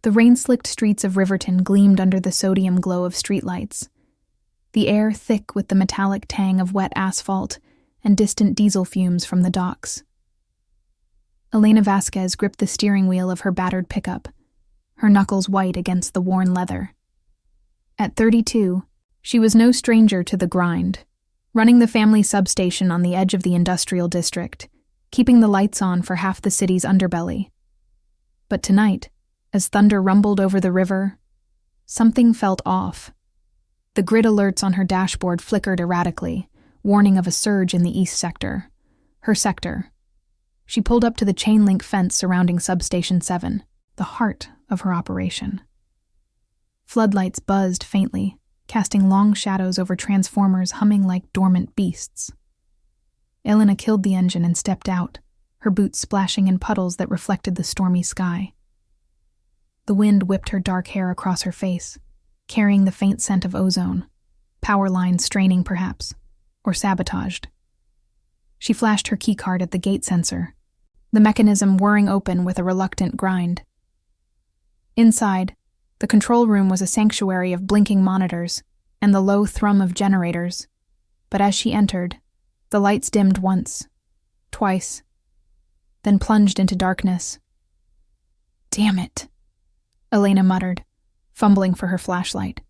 The rain-slicked streets of Riverton gleamed under the sodium glow of streetlights, the air thick with the metallic tang of wet asphalt and distant diesel fumes from the docks. Elena Vasquez gripped the steering wheel of her battered pickup, her knuckles white against the worn leather. At 32, she was no stranger to the grind, running the family substation on the edge of the industrial district, keeping the lights on for half the city's underbelly. But tonight, as thunder rumbled over the river, something felt off. The grid alerts on her dashboard flickered erratically, warning of a surge in the east sector, her sector. She pulled up to the chain-link fence surrounding Substation 7, the heart of her operation. Floodlights buzzed faintly, casting long shadows over transformers humming like dormant beasts. Elena killed the engine and stepped out, her boots splashing in puddles that reflected the stormy sky. The wind whipped her dark hair across her face, carrying the faint scent of ozone, power lines straining perhaps, or sabotaged. She flashed her keycard at the gate sensor, the mechanism whirring open with a reluctant grind. Inside, the control room was a sanctuary of blinking monitors and the low thrum of generators, but as she entered, the lights dimmed once, twice, then plunged into darkness. "Damn it," Elena muttered, fumbling for her flashlight.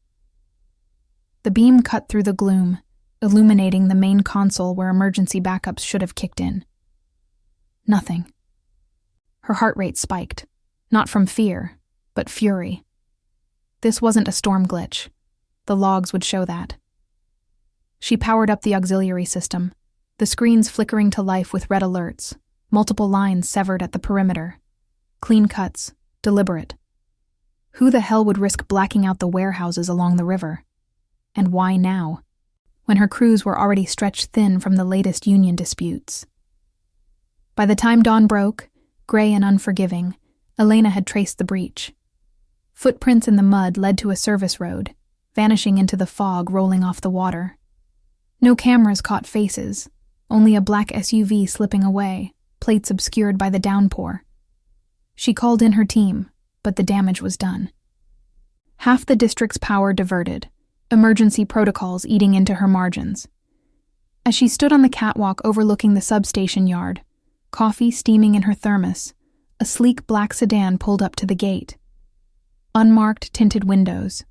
The beam cut through the gloom, illuminating the main console where emergency backups should have kicked in. Nothing. Her heart rate spiked, not from fear, but fury. This wasn't a storm glitch. The logs would show that. She powered up the auxiliary system, the screens flickering to life with red alerts, multiple lines severed at the perimeter. Clean cuts, deliberate. Who the hell would risk blacking out the warehouses along the river? And why now, when her crews were already stretched thin from the latest union disputes? By the time dawn broke, gray and unforgiving, Elena had traced the breach. Footprints in the mud led to a service road, vanishing into the fog rolling off the water. No cameras caught faces, only a black SUV slipping away, plates obscured by the downpour. She called in her team, but the damage was done. Half the district's power diverted, emergency protocols eating into her margins. As she stood on the catwalk overlooking the substation yard, coffee steaming in her thermos, a sleek black sedan pulled up to the gate. Unmarked tinted windows.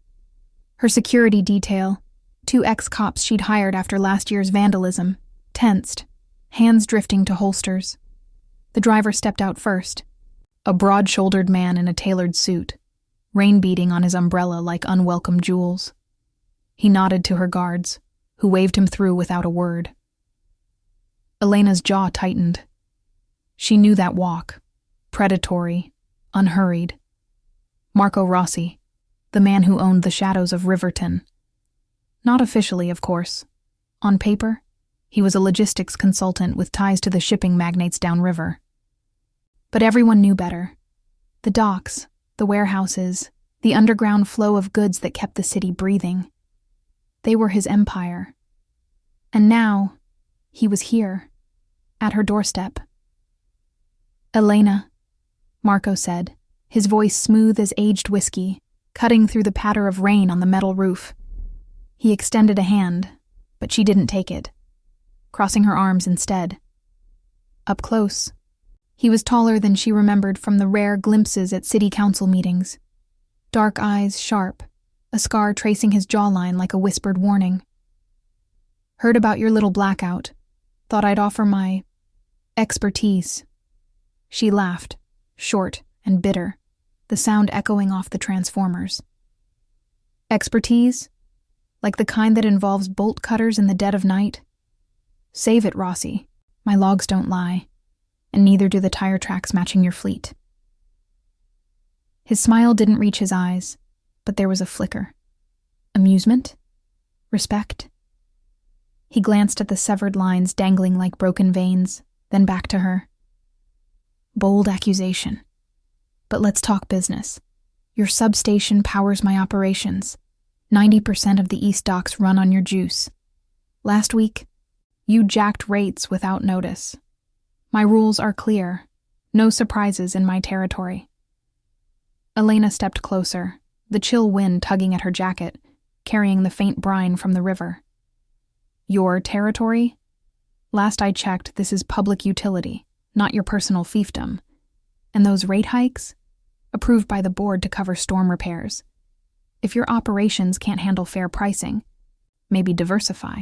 Her security detail, 2 ex-cops she'd hired after last year's vandalism, tensed, hands drifting to holsters. The driver stepped out first, a broad-shouldered man in a tailored suit, rain beating on his umbrella like unwelcome jewels. He nodded to her guards, who waved him through without a word. Elena's jaw tightened. She knew that walk, predatory, unhurried. Marco Rossi, the man who owned the shadows of Riverton. Not officially, of course. On paper, he was a logistics consultant with ties to the shipping magnates downriver. But everyone knew better. The docks, the warehouses, the underground flow of goods that kept the city breathing. They were his empire. And now, he was here, at her doorstep. "Elena," Marco said, his voice smooth as aged whiskey, cutting through the patter of rain on the metal roof. He extended a hand, but she didn't take it, crossing her arms instead. Up close, he was taller than she remembered from the rare glimpses at city council meetings. Dark eyes sharp, a scar tracing his jawline like a whispered warning. "Heard about your little blackout. Thought I'd offer my expertise." She laughed, short and bitter, the sound echoing off the transformers. "Expertise? Like the kind that involves bolt cutters in the dead of night? Save it, Rossi. My logs don't lie, and neither do the tire tracks matching your fleet." His smile didn't reach his eyes, but there was a flicker. Amusement? Respect? He glanced at the severed lines dangling like broken veins, then back to her. "Bold accusation. But let's talk business. Your substation powers my operations. 90% of the East Docks run on your juice. Last week, you jacked rates without notice. My rules are clear. No surprises in my territory." Elena stepped closer, the chill wind tugging at her jacket, carrying the faint brine from the river. Your territory? Last I checked, this is public utility, not your personal fiefdom. And those rate hikes? Approved by the board to cover storm repairs. If your operations can't handle fair pricing, maybe diversify.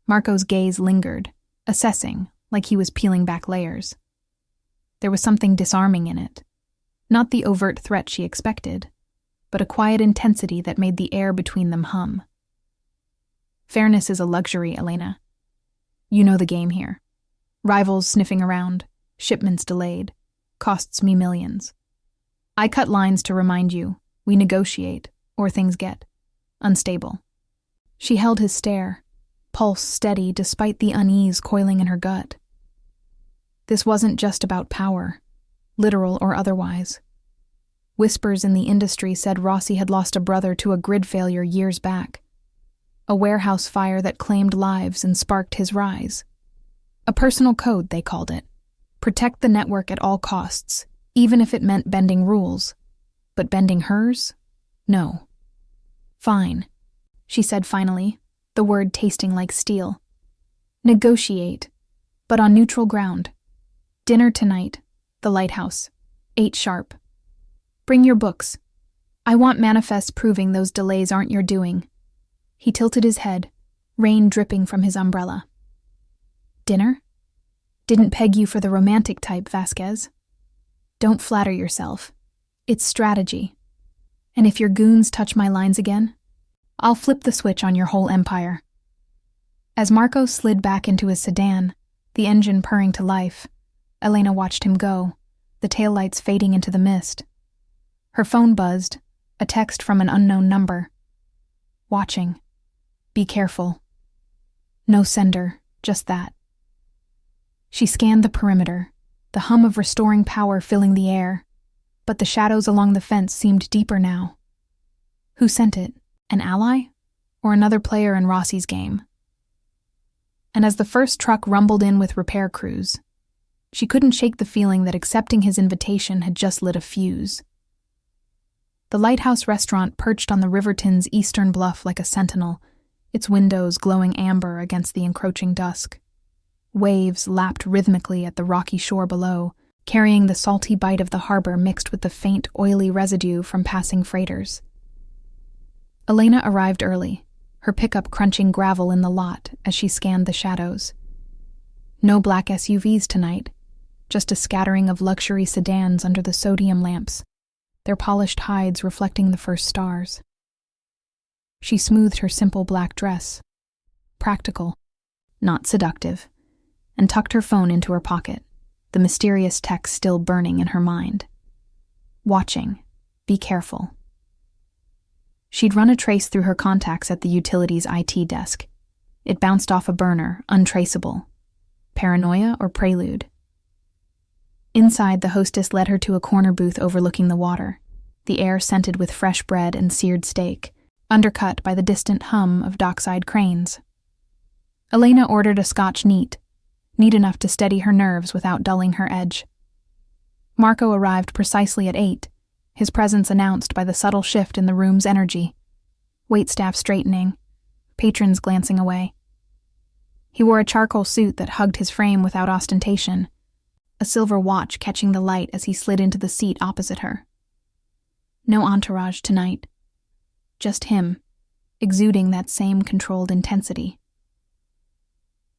Marco's gaze lingered, assessing, like he was peeling back layers. There was something disarming in it. Not the overt threat she expected, but a quiet intensity that made the air between them hum. Fairness is a luxury, Elena. You know the game here. Rivals sniffing around, shipments delayed, costs me millions. I cut lines to remind you, we negotiate, or things get unstable. She held his stare, pulse steady despite the unease coiling in her gut. This wasn't just about power, literal or otherwise. Whispers in the industry said Rossi had lost a brother to a grid failure years back. A warehouse fire that claimed lives and sparked his rise. A personal code, they called it. Protect the network at all costs, even if it meant bending rules. But bending hers? No. Fine, she said finally, the word tasting like steel. Negotiate, but on neutral ground. Dinner tonight, the lighthouse, 8 sharp. Bring your books. I want manifests proving those delays aren't your doing. He tilted his head, rain dripping from his umbrella. Dinner? Didn't peg you for the romantic type, Vasquez. Don't flatter yourself. It's strategy. And if your goons touch my lines again, I'll flip the switch on your whole empire. As Marco slid back into his sedan, the engine purring to life, Elena watched him go, the taillights fading into the mist. Her phone buzzed, a text from an unknown number. Watching. Be careful. No sender, just that. She scanned the perimeter, the hum of restoring power filling the air, but the shadows along the fence seemed deeper now. Who sent it? An ally? Or another player in Rossi's game? And as the first truck rumbled in with repair crews, she couldn't shake the feeling that accepting his invitation had just lit a fuse. The lighthouse restaurant perched on the Riverton's eastern bluff like a sentinel, its windows glowing amber against the encroaching dusk. Waves lapped rhythmically at the rocky shore below, carrying the salty bite of the harbor mixed with the faint, oily residue from passing freighters. Elena arrived early, her pickup crunching gravel in the lot as she scanned the shadows. No black SUVs tonight, just a scattering of luxury sedans under the sodium lamps, their polished hides reflecting the first stars. She smoothed her simple black dress, practical, not seductive, and tucked her phone into her pocket, the mysterious text still burning in her mind. Watching. Be careful. She'd run a trace through her contacts at the utilities IT desk. It bounced off a burner, untraceable. Paranoia or prelude? Inside, the hostess led her to a corner booth overlooking the water, the air scented with fresh bread and seared steak, undercut by the distant hum of dockside cranes. Elena ordered a Scotch neat enough to steady her nerves without dulling her edge. Marco arrived precisely at 8, his presence announced by the subtle shift in the room's energy. Waitstaff straightening, patrons glancing away. He wore a charcoal suit that hugged his frame without ostentation, a silver watch catching the light as he slid into the seat opposite her. No entourage tonight. Just him, exuding that same controlled intensity.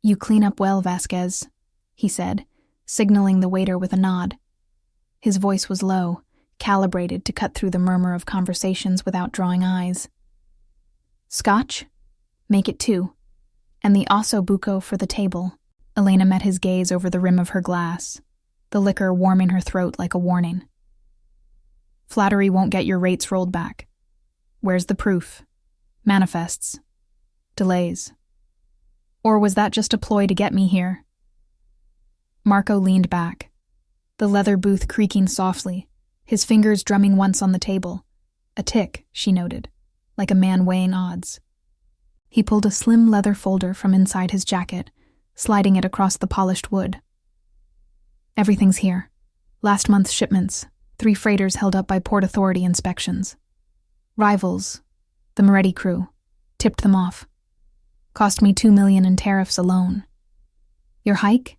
You clean up well, Vasquez, he said, signaling the waiter with a nod. His voice was low, calibrated to cut through the murmur of conversations without drawing eyes. Scotch? Make it 2. And the osso buco for the table. Elena met his gaze over the rim of her glass, the liquor warm in her throat like a warning. Flattery won't get your rates rolled back. Where's the proof? Manifests. Delays. Or was that just a ploy to get me here? Marco leaned back, the leather booth creaking softly, his fingers drumming once on the table. A tick, she noted, like a man weighing odds. He pulled a slim leather folder from inside his jacket, sliding it across the polished wood. Everything's here. Last month's shipments, 3 freighters held up by Port Authority inspections. Rivals, the Moretti crew, tipped them off. Cost me $2 million in tariffs alone. Your hike?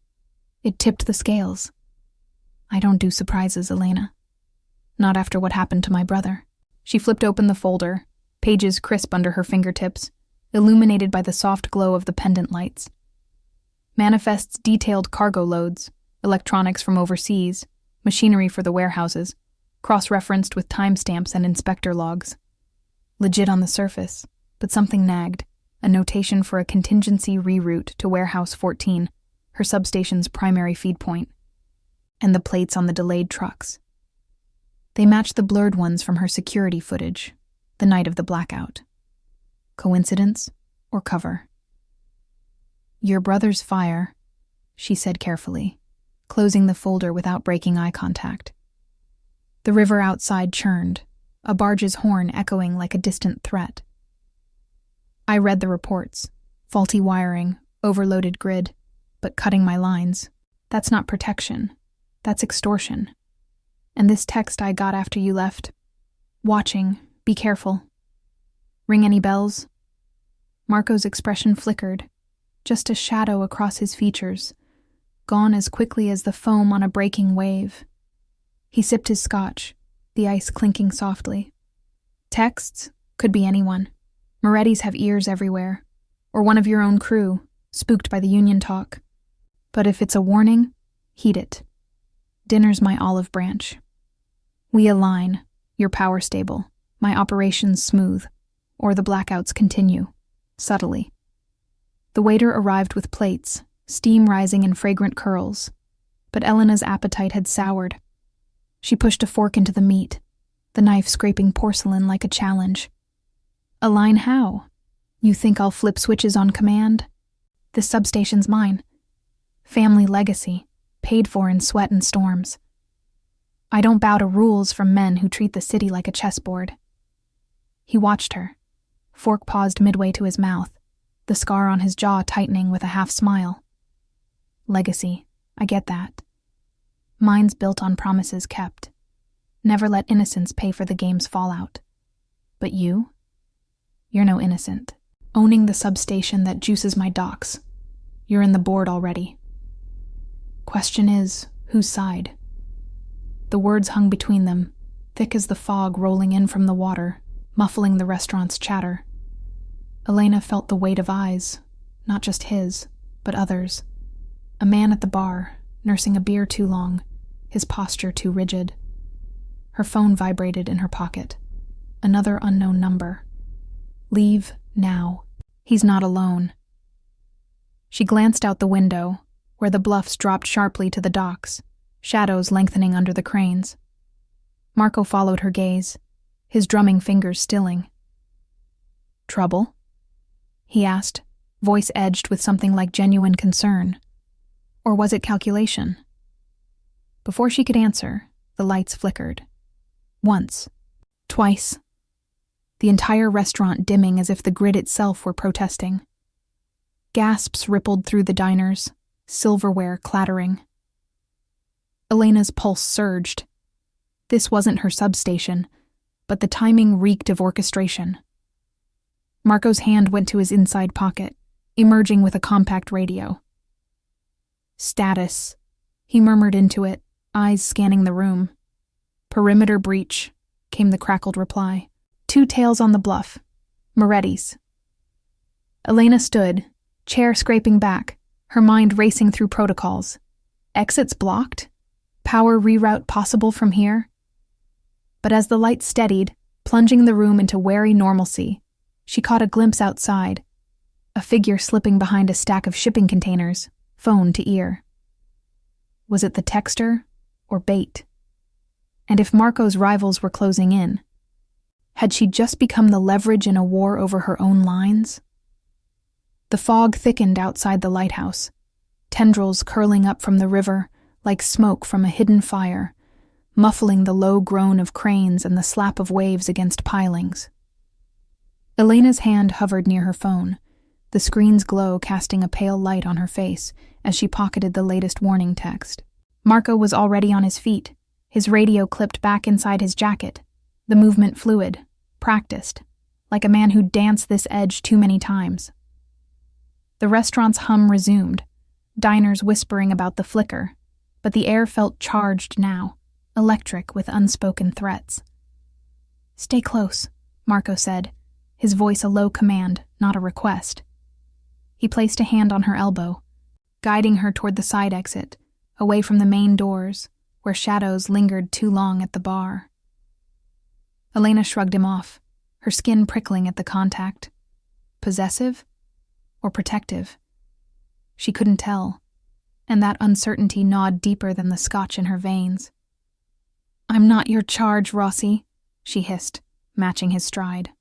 It tipped the scales. I don't do surprises, Elena. Not after what happened to my brother. She flipped open the folder, pages crisp under her fingertips, illuminated by the soft glow of the pendant lights. Manifests detailed cargo loads, electronics from overseas, machinery for the warehouses, cross-referenced with timestamps and inspector logs. Legit on the surface, but something nagged, a notation for a contingency reroute to Warehouse 14, her substation's primary feed point, and the plates on the delayed trucks. They matched the blurred ones from her security footage, the night of the blackout. Coincidence or cover? Your brother's fire, she said carefully, closing the folder without breaking eye contact. The river outside churned, a barge's horn echoing like a distant threat. I read the reports. Faulty wiring, overloaded grid, but cutting my lines. That's not protection. That's extortion. And this text I got after you left. Watching, be careful. Ring any bells? Marco's expression flickered, just a shadow across his features, gone as quickly as the foam on a breaking wave. He sipped his scotch, the ice clinking softly. Texts? Could be anyone. Morettis have ears everywhere. Or one of your own crew, spooked by the union talk. But if it's a warning, heed it. Dinner's my olive branch. We align, your power stable, my operations smooth, or the blackouts continue, subtly. The waiter arrived with plates, steam rising in fragrant curls, but Elena's appetite had soured. She pushed a fork into the meat, the knife scraping porcelain like a challenge. Align how? You think I'll flip switches on command? This substation's mine. Family legacy, paid for in sweat and storms. I don't bow to rules from men who treat the city like a chessboard. He watched her. Fork paused midway to his mouth, the scar on his jaw tightening with a half smile. Legacy, I get that. Mine's built on promises kept. Never let innocence pay for the game's fallout. But you? You're no innocent. Owning the substation that juices my docks. You're in the board already. Question is, whose side? The words hung between them, thick as the fog rolling in from the water, muffling the restaurant's chatter. Elena felt the weight of eyes, not just his, but others. A man at the bar, nursing a beer too long, his posture too rigid. Her phone vibrated in her pocket. Another unknown number. Leave now. He's not alone. She glanced out the window, where the bluffs dropped sharply to the docks, shadows lengthening under the cranes. Marco followed her gaze, his drumming fingers stilling. Trouble? He asked, voice edged with something like genuine concern. Or was it calculation? Before she could answer, the lights flickered. Once. Twice. The entire restaurant dimming as if the grid itself were protesting. Gasps rippled through the diners, silverware clattering. Elena's pulse surged. This wasn't her substation, but the timing reeked of orchestration. Marco's hand went to his inside pocket, emerging with a compact radio. Status, he murmured into it, eyes scanning the room. Perimeter breach, came the crackled reply. 2 tails on the bluff. Moretti's. Elena stood, chair scraping back, her mind racing through protocols. Exits blocked? Power reroute possible from here? But as the light steadied, plunging the room into wary normalcy, she caught a glimpse outside, a figure slipping behind a stack of shipping containers, phone to ear. Was it the texter or bait? And if Marco's rivals were closing in, had she just become the leverage in a war over her own lines? The fog thickened outside the lighthouse, tendrils curling up from the river like smoke from a hidden fire, muffling the low groan of cranes and the slap of waves against pilings. Elena's hand hovered near her phone, the screen's glow casting a pale light on her face as she pocketed the latest warning text. Marco was already on his feet, His radio clipped back inside his jacket, the movement fluid, practiced, like a man who'd danced this edge too many times. The restaurant's hum resumed, diners whispering about the flicker, but the air felt charged now, electric with unspoken threats. "Stay close," Marco said, his voice a low command, not a request. He placed a hand on her elbow, guiding her toward the side exit, away from the main doors, where shadows lingered too long at the bar. Elena shrugged him off, her skin prickling at the contact. Possessive or protective? She couldn't tell, and that uncertainty gnawed deeper than the scotch in her veins. "I'm not your charge, Rossi," she hissed, matching his stride.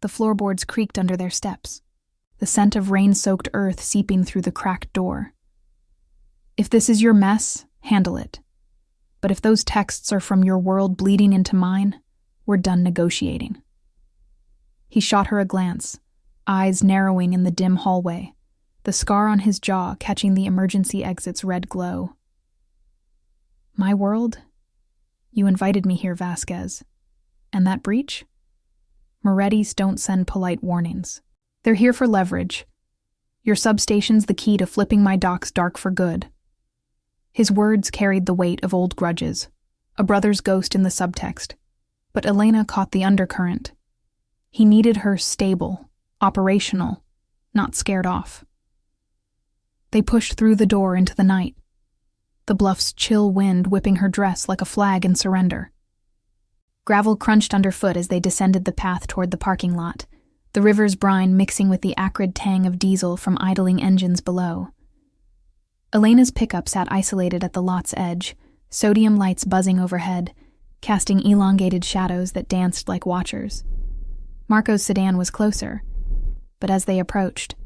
The floorboards creaked under their steps, the scent of rain-soaked earth seeping through the cracked door. "If this is your mess, handle it. But if those texts are from your world bleeding into mine, we're done negotiating." He shot her a glance, eyes narrowing in the dim hallway, the scar on his jaw catching the emergency exit's red glow. "My world? You invited me here, Vasquez. And that breach? Moretti's don't send polite warnings. They're here for leverage. Your substation's the key to flipping my docks dark for good." His words carried the weight of old grudges, a brother's ghost in the subtext, but Elena caught the undercurrent. He needed her stable, operational, not scared off. They pushed through the door into the night, the bluff's chill wind whipping her dress like a flag in surrender. Gravel crunched underfoot as they descended the path toward the parking lot, the river's brine mixing with the acrid tang of diesel from idling engines below. Elena's pickup sat isolated at the lot's edge, sodium lights buzzing overhead, casting elongated shadows that danced like watchers. Marco's sedan was closer, but as they approached,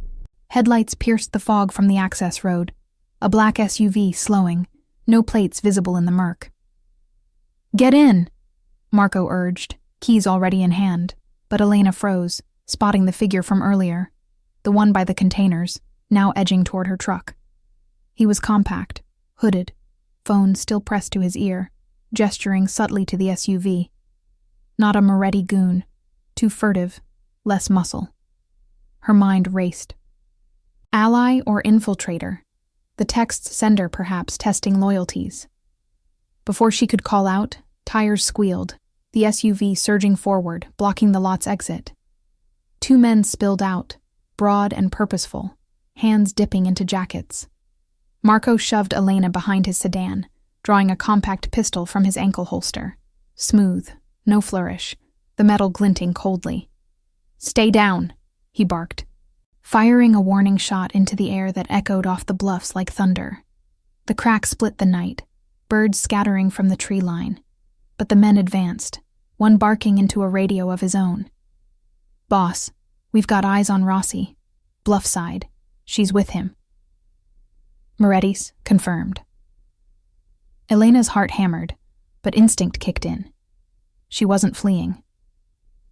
headlights pierced the fog from the access road, a black SUV slowing, no plates visible in the murk. "Get in," Marco urged, keys already in hand, but Elena froze, spotting the figure from earlier, the one by the containers, now edging toward her truck. He was compact, hooded, phone still pressed to his ear, gesturing subtly to the SUV. Not a Moretti goon, too furtive, less muscle. Her mind raced. Ally or infiltrator? The text sender perhaps testing loyalties. Before she could call out, tires squealed, the SUV surging forward, blocking the lot's exit. Two men spilled out, broad and purposeful, hands dipping into jackets. Marco shoved Elena behind his sedan, drawing a compact pistol from his ankle holster. Smooth, no flourish, the metal glinting coldly. "Stay down," he barked, firing a warning shot into the air that echoed off the bluffs like thunder. The crack split the night, birds scattering from the tree line. But the men advanced, one barking into a radio of his own. "Boss, we've got eyes on Rossi. Bluff side. She's with him." Moretti's, confirmed. Elena's heart hammered, but instinct kicked in. She wasn't fleeing.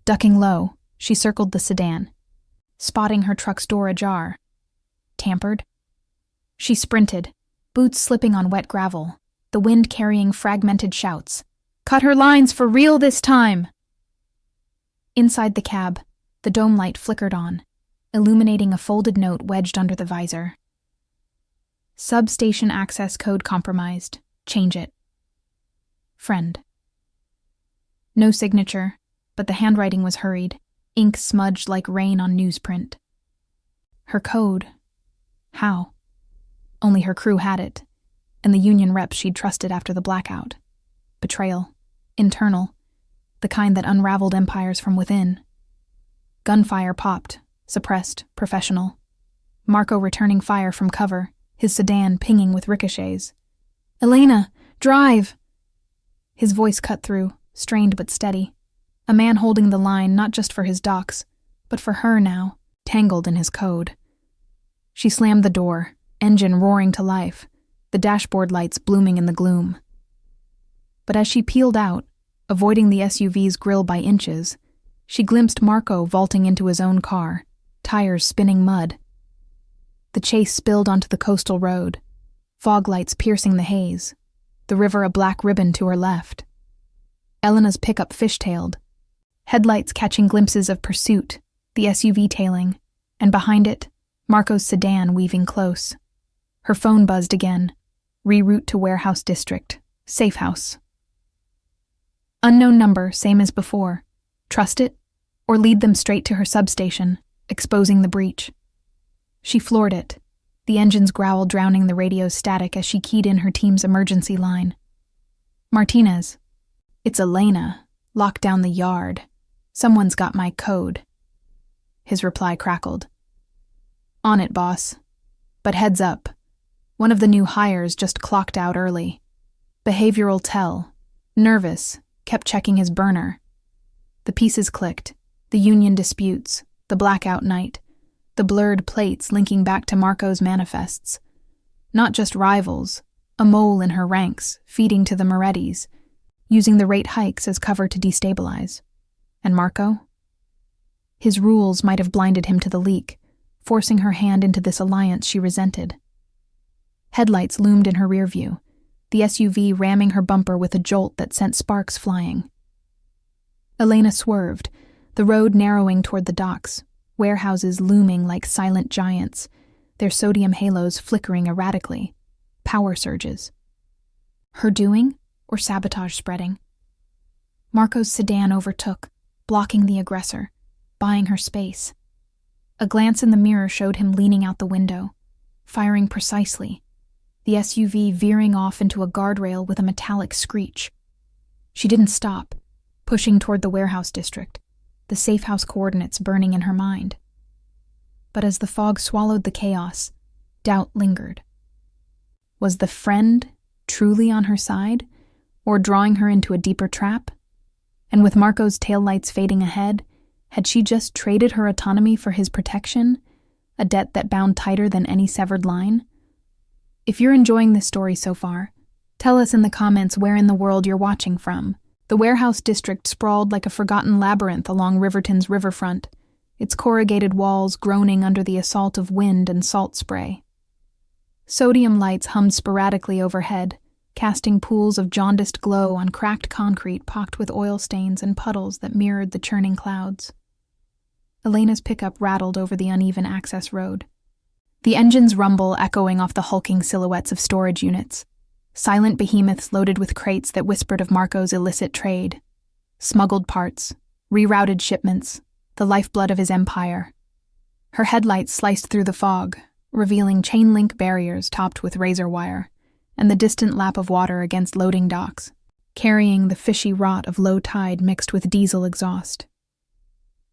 Ducking low, she circled the sedan, spotting her truck's door ajar. Tampered? She sprinted, boots slipping on wet gravel, the wind carrying fragmented shouts. "Cut her lines for real this time!" Inside the cab, the dome light flickered on, illuminating a folded note wedged under the visor. "Substation access code compromised. Change it. Friend." No signature, but the handwriting was hurried, ink smudged like rain on newsprint. Her code. How? Only her crew had it, and the union reps she'd trusted after the blackout. Betrayal. Internal. The kind that unraveled empires from within. Gunfire popped, suppressed, professional. Marco returning fire from cover, his sedan pinging with ricochets. "Elena, drive!" His voice cut through, strained but steady. A man holding the line not just for his docks, but for her now, tangled in his code. She slammed the door, engine roaring to life, the dashboard lights blooming in the gloom. But as she peeled out, avoiding the SUV's grill by inches, she glimpsed Marco vaulting into his own car, tires spinning mud. The chase spilled onto the coastal road, fog lights piercing the haze, the river a black ribbon to her left. Elena's pickup fishtailed, headlights catching glimpses of pursuit, the SUV tailing, and behind it, Marco's sedan weaving close. Her phone buzzed again. Reroute to warehouse district. Safe house. Unknown number, same as before. Trust it, or lead them straight to her substation, exposing the breach. She floored it, the engine's growl drowning the radio's static as she keyed in her team's emergency line. Martinez. It's Elena. Lock down the yard. Someone's got my code. His reply crackled. On it, boss. But heads up. One of the new hires just clocked out early. Behavioral tell. Nervous. Kept checking his burner. The pieces clicked. The union disputes. The blackout night. The blurred plates linking back to Marco's manifests. Not just rivals. A mole in her ranks, feeding to the Morettis, using the rate hikes as cover to destabilize. And Marco? His rules might have blinded him to the leak, forcing her hand into this alliance she resented. Headlights loomed in her rear view, the SUV ramming her bumper with a jolt that sent sparks flying. Elena swerved, the road narrowing toward the docks, warehouses looming like silent giants, their sodium halos flickering erratically, power surges. Her doing, or sabotage spreading? Marco's sedan overtook, blocking the aggressor, buying her space. A glance in the mirror showed him leaning out the window, firing precisely, the SUV veering off into a guardrail with a metallic screech. She didn't stop, pushing toward the warehouse district, the safe house coordinates burning in her mind. But as the fog swallowed the chaos, doubt lingered. Was the friend truly on her side, or drawing her into a deeper trap? And with Marco's taillights fading ahead, had she just traded her autonomy for his protection, a debt that bound tighter than any severed line? If you're enjoying this story so far, tell us in the comments where in the world you're watching from. The warehouse district sprawled like a forgotten labyrinth along Riverton's riverfront, its corrugated walls groaning under the assault of wind and salt spray. Sodium lights hummed sporadically overhead, casting pools of jaundiced glow on cracked concrete pocked with oil stains and puddles that mirrored the churning clouds. Elena's pickup rattled over the uneven access road, the engine's rumble echoing off the hulking silhouettes of storage units, silent behemoths loaded with crates that whispered of Marco's illicit trade, smuggled parts, rerouted shipments, the lifeblood of his empire. Her headlights sliced through the fog, revealing chain-link barriers topped with razor wire, and the distant lap of water against loading docks, carrying the fishy rot of low tide mixed with diesel exhaust.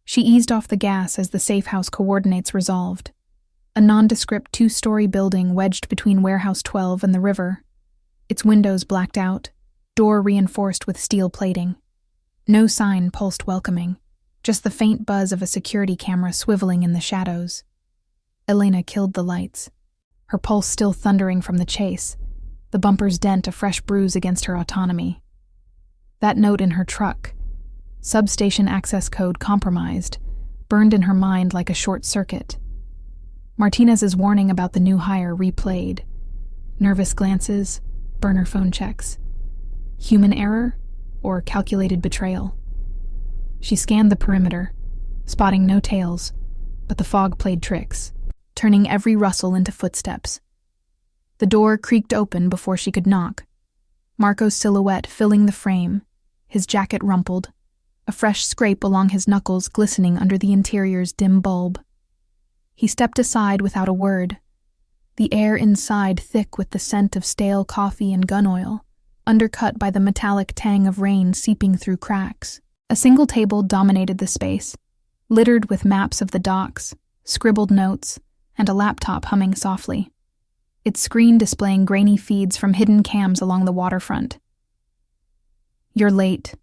She eased off the gas as the safe house coordinates resolved, a nondescript 2-story building wedged between Warehouse 12 and the river, its windows blacked out, door reinforced with steel plating. No sign pulsed welcoming, just the faint buzz of a security camera swiveling in the shadows. Elena killed the lights, her pulse still thundering from the chase, the bumper's dent a fresh bruise against her autonomy. That note in her truck, substation access code compromised, burned in her mind like a short circuit. Martinez's warning about the new hire replayed. Nervous glances, burner phone checks. Human error or calculated betrayal? She scanned the perimeter, spotting no tails, but the fog played tricks, turning every rustle into footsteps. The door creaked open before she could knock, Marco's silhouette filling the frame, his jacket rumpled, a fresh scrape along his knuckles glistening under the interior's dim bulb. He stepped aside without a word, the air inside thick with the scent of stale coffee and gun oil, undercut by the metallic tang of rain seeping through cracks. A single table dominated the space, littered with maps of the docks, scribbled notes, and a laptop humming softly, its screen displaying grainy feeds from hidden cams along the waterfront. "You're late,"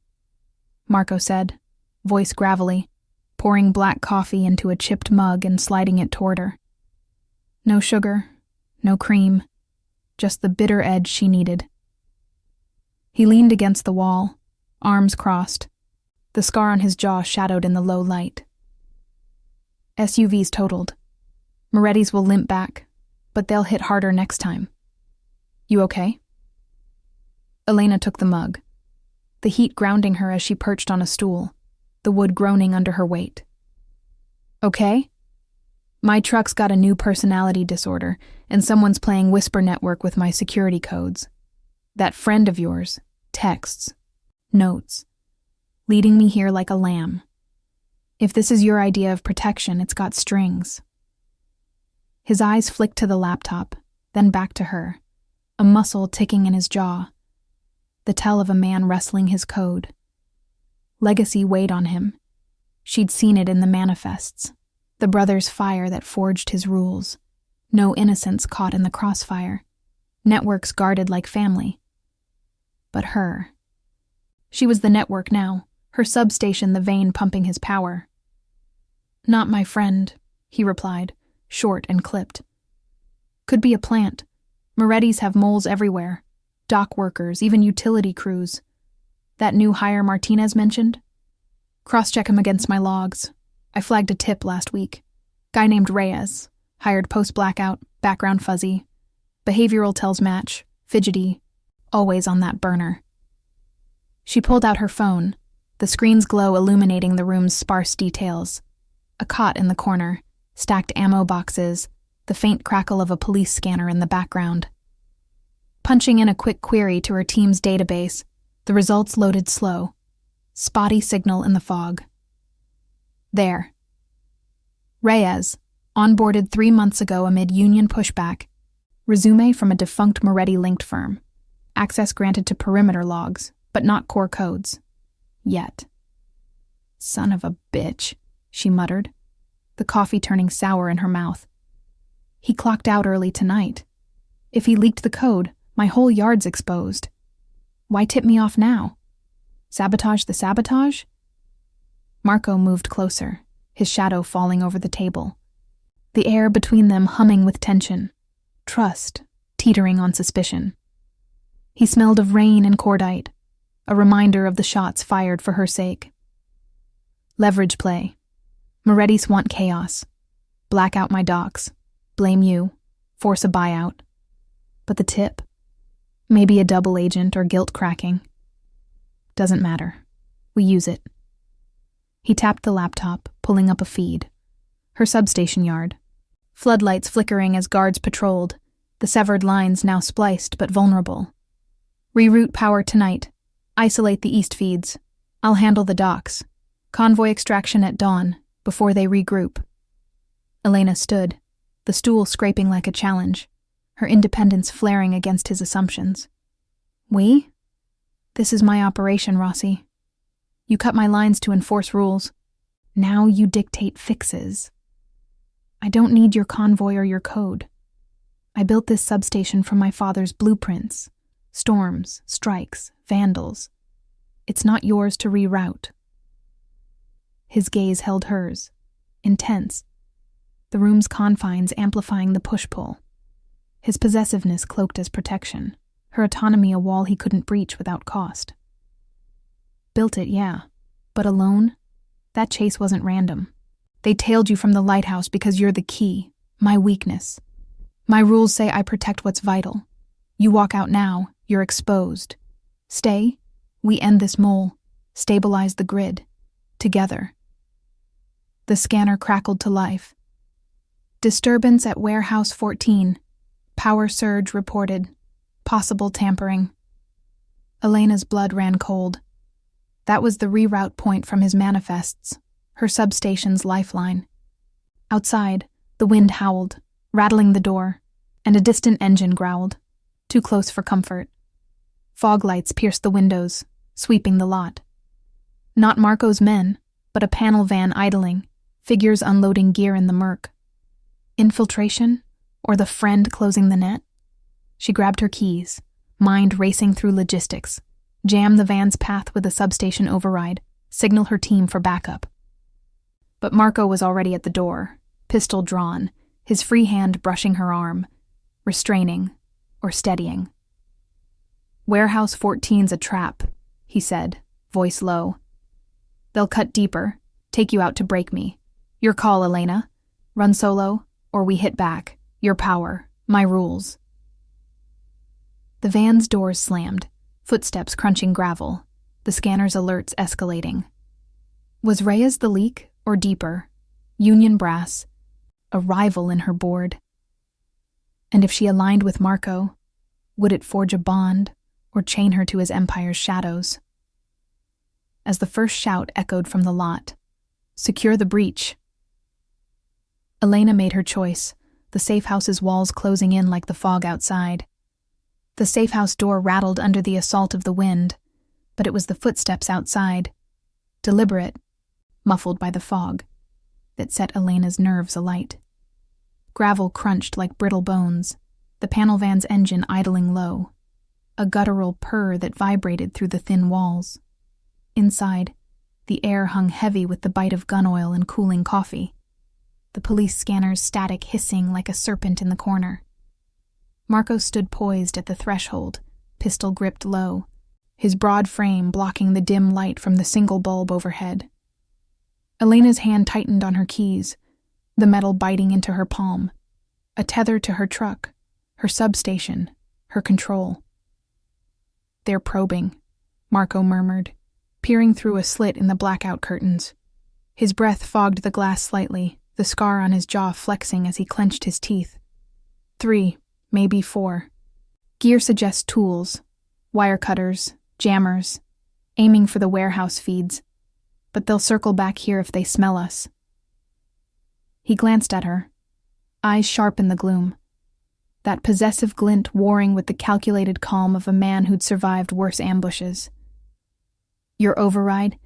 Marco said, voice gravelly, pouring black coffee into a chipped mug and sliding it toward her. No sugar, no cream, just the bitter edge she needed. He leaned against the wall, arms crossed, the scar on his jaw shadowed in the low light. SUVs totaled. Morettis will limp back, but they'll hit harder next time. You okay? Elena took the mug, the heat grounding her as she perched on a stool, the wood groaning under her weight. Okay? My truck's got a new personality disorder, and someone's playing whisper network with my security codes. That friend of yours, texts, notes, leading me here like a lamb. If this is your idea of protection, it's got strings. His eyes flicked to the laptop, then back to her, a muscle ticking in his jaw, the tell of a man wrestling his code. Legacy weighed on him. She'd seen it in the manifests, the brother's fire that forged his rules. No innocents caught in the crossfire. Networks guarded like family. But her. She was the network now, her substation the vein pumping his power. Not my friend, he replied, short and clipped. Could be a plant. Moretti's have moles everywhere. Dock workers, even utility crews. That new hire Martinez mentioned? Cross-check him against my logs. I flagged a tip last week. Guy named Reyes. Hired post-blackout, background fuzzy. Behavioral tells match, fidgety, always on that burner. She pulled out her phone, the screen's glow illuminating the room's sparse details. A cot in the corner, stacked ammo boxes, the faint crackle of a police scanner in the background. Punching in a quick query to her team's database, the results loaded slow. Spotty signal in the fog. There. Reyes, onboarded 3 months ago amid union pushback. Resume from a defunct Moretti-linked firm. Access granted to perimeter logs, but not core codes. Yet. Son of a bitch, she muttered, the coffee turning sour in her mouth. He clocked out early tonight. If he leaked the code, my whole yard's exposed. Why tip me off now? Sabotage the sabotage? Marco moved closer, his shadow falling over the table. The air between them humming with tension. Trust, teetering on suspicion. He smelled of rain and cordite, a reminder of the shots fired for her sake. Leverage play. Moretti's want chaos. Black out my docs. Blame you. Force a buyout. But the tip? Maybe a double agent or guilt cracking. Doesn't matter. We use it. He tapped the laptop, pulling up a feed. Her substation yard. Floodlights flickering as guards patrolled, the severed lines now spliced but vulnerable. Reroute power tonight. Isolate the east feeds. I'll handle the docks. Convoy extraction at dawn, before they regroup. Elena stood, the stool scraping like a challenge, her independence flaring against his assumptions. We? This is my operation, Rossi. You cut my lines to enforce rules. Now you dictate fixes. I don't need your convoy or your code. I built this substation from my father's blueprints. Storms, strikes, vandals. It's not yours to reroute. His gaze held hers, intense, the room's confines amplifying the push-pull. His possessiveness cloaked as protection, her autonomy a wall he couldn't breach without cost. Built it, yeah, but alone? That chase wasn't random. They tailed you from the lighthouse because you're the key, my weakness. My rules say I protect what's vital. You walk out now, you're exposed. Stay, we end this mole, stabilize the grid. Together. The scanner crackled to life. Disturbance at Warehouse 14. Power surge reported. Possible tampering. Elena's blood ran cold. That was the reroute point from his manifests, her substation's lifeline. Outside, the wind howled, rattling the door, and a distant engine growled, too close for comfort. Fog lights pierced the windows, sweeping the lot. Not Marco's men, but a panel van idling, figures unloading gear in the murk. Infiltration? Or the friend closing the net? She grabbed her keys, mind racing through logistics, jam the van's path with a substation override, signal her team for backup. But Marco was already at the door, pistol drawn, his free hand brushing her arm, restraining or steadying. Warehouse 14's a trap, he said, voice low. They'll cut deeper, take you out to break me. Your call, Elena. Run solo, or we hit back. Your power, my rules. The van's doors slammed, Footsteps crunching gravel, the scanner's alerts escalating. Was Reyes the leak, or deeper? Union brass, a rival in her board. And if she aligned with Marco, would it forge a bond or chain her to his empire's shadows? As the first shout echoed from the lot, "Secure the breach!" Elena made her choice, the safe house's walls closing in like the fog outside. The safe house door rattled under the assault of the wind, but it was the footsteps outside, deliberate, muffled by the fog, that set Elena's nerves alight. Gravel crunched like brittle bones, the panel van's engine idling low, a guttural purr that vibrated through the thin walls. Inside, the air hung heavy with the bite of gun oil and cooling coffee, the police scanner's static hissing like a serpent in the corner. Marco stood poised at the threshold, pistol gripped low, his broad frame blocking the dim light from the single bulb overhead. Elena's hand tightened on her keys, the metal biting into her palm, a tether to her truck, her substation, her control. "They're probing," Marco murmured, peering through a slit in the blackout curtains. His breath fogged the glass slightly, the scar on his jaw flexing as he clenched his teeth. 3, maybe 4. Gear suggests tools, wire cutters, jammers, aiming for the warehouse feeds, but they'll circle back here if they smell us. He glanced at her, eyes sharp in the gloom, that possessive glint warring with the calculated calm of a man who'd survived worse ambushes. "Your override?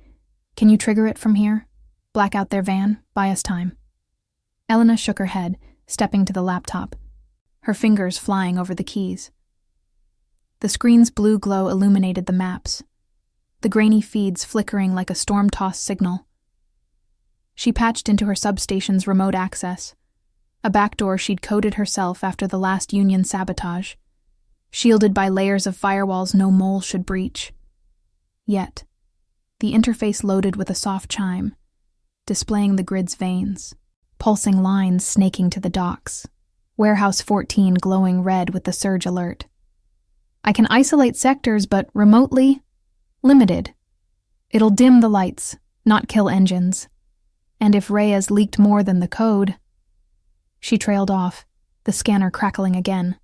Can you trigger it from here? Black out their van, buy us time." Elena shook her head, stepping to the laptop, her fingers flying over the keys. The screen's blue glow illuminated the maps, the grainy feeds flickering like a storm-tossed signal. She patched into her substation's remote access, a backdoor she'd coded herself after the last Union sabotage, shielded by layers of firewalls no mole should breach. Yet, the interface loaded with a soft chime, displaying the grid's veins, pulsing lines snaking to the docks, Warehouse 14 glowing red with the surge alert. "I can isolate sectors, but remotely, limited. It'll dim the lights, not kill engines. And if Reyes leaked more than the code..." She trailed off, the scanner crackling again.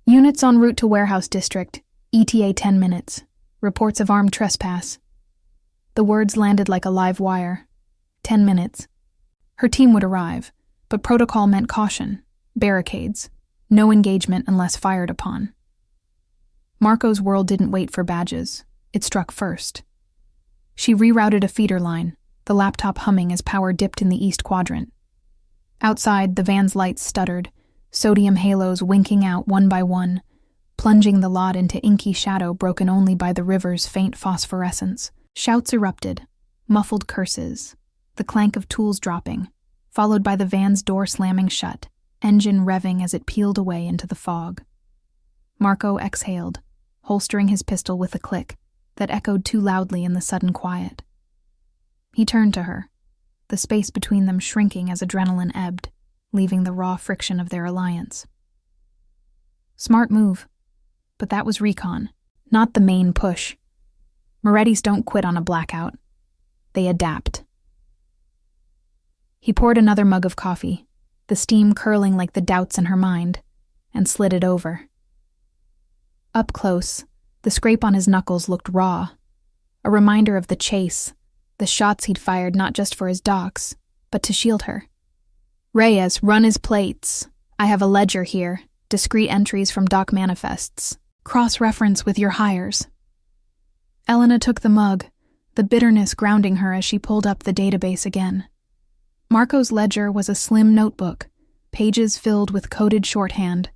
"Units en route to Warehouse District, ETA 10 minutes. Reports of armed trespass." The words landed like a live wire. 10 minutes. Her team would arrive, but protocol meant caution, barricades, no engagement unless fired upon. Marco's world didn't wait for badges. It struck first. She rerouted a feeder line, the laptop humming as power dipped in the east quadrant. Outside, the van's lights stuttered, sodium halos winking out one by one, plunging the lot into inky shadow broken only by the river's faint phosphorescence. Shouts erupted, muffled curses, the clank of tools dropping, followed by the van's door slamming shut, engine revving as it peeled away into the fog. Marco exhaled, holstering his pistol with a click that echoed too loudly in the sudden quiet. He turned to her, the space between them shrinking as adrenaline ebbed, leaving the raw friction of their alliance. Smart move, but that was recon, not the main push. Moretti's don't quit on a blackout. They adapt. He poured another mug of coffee, the steam curling like the doubts in her mind, and slid it over. Up close, the scrape on his knuckles looked raw, a reminder of the chase, the shots he'd fired not just for his docs, but to shield her. "Reyes, run his plates. I have a ledger here, discrete entries from doc manifests. Cross-reference with your hires." Elena took the mug, the bitterness grounding her as she pulled up the database again. Marco's ledger was a slim notebook, pages filled with coded shorthand,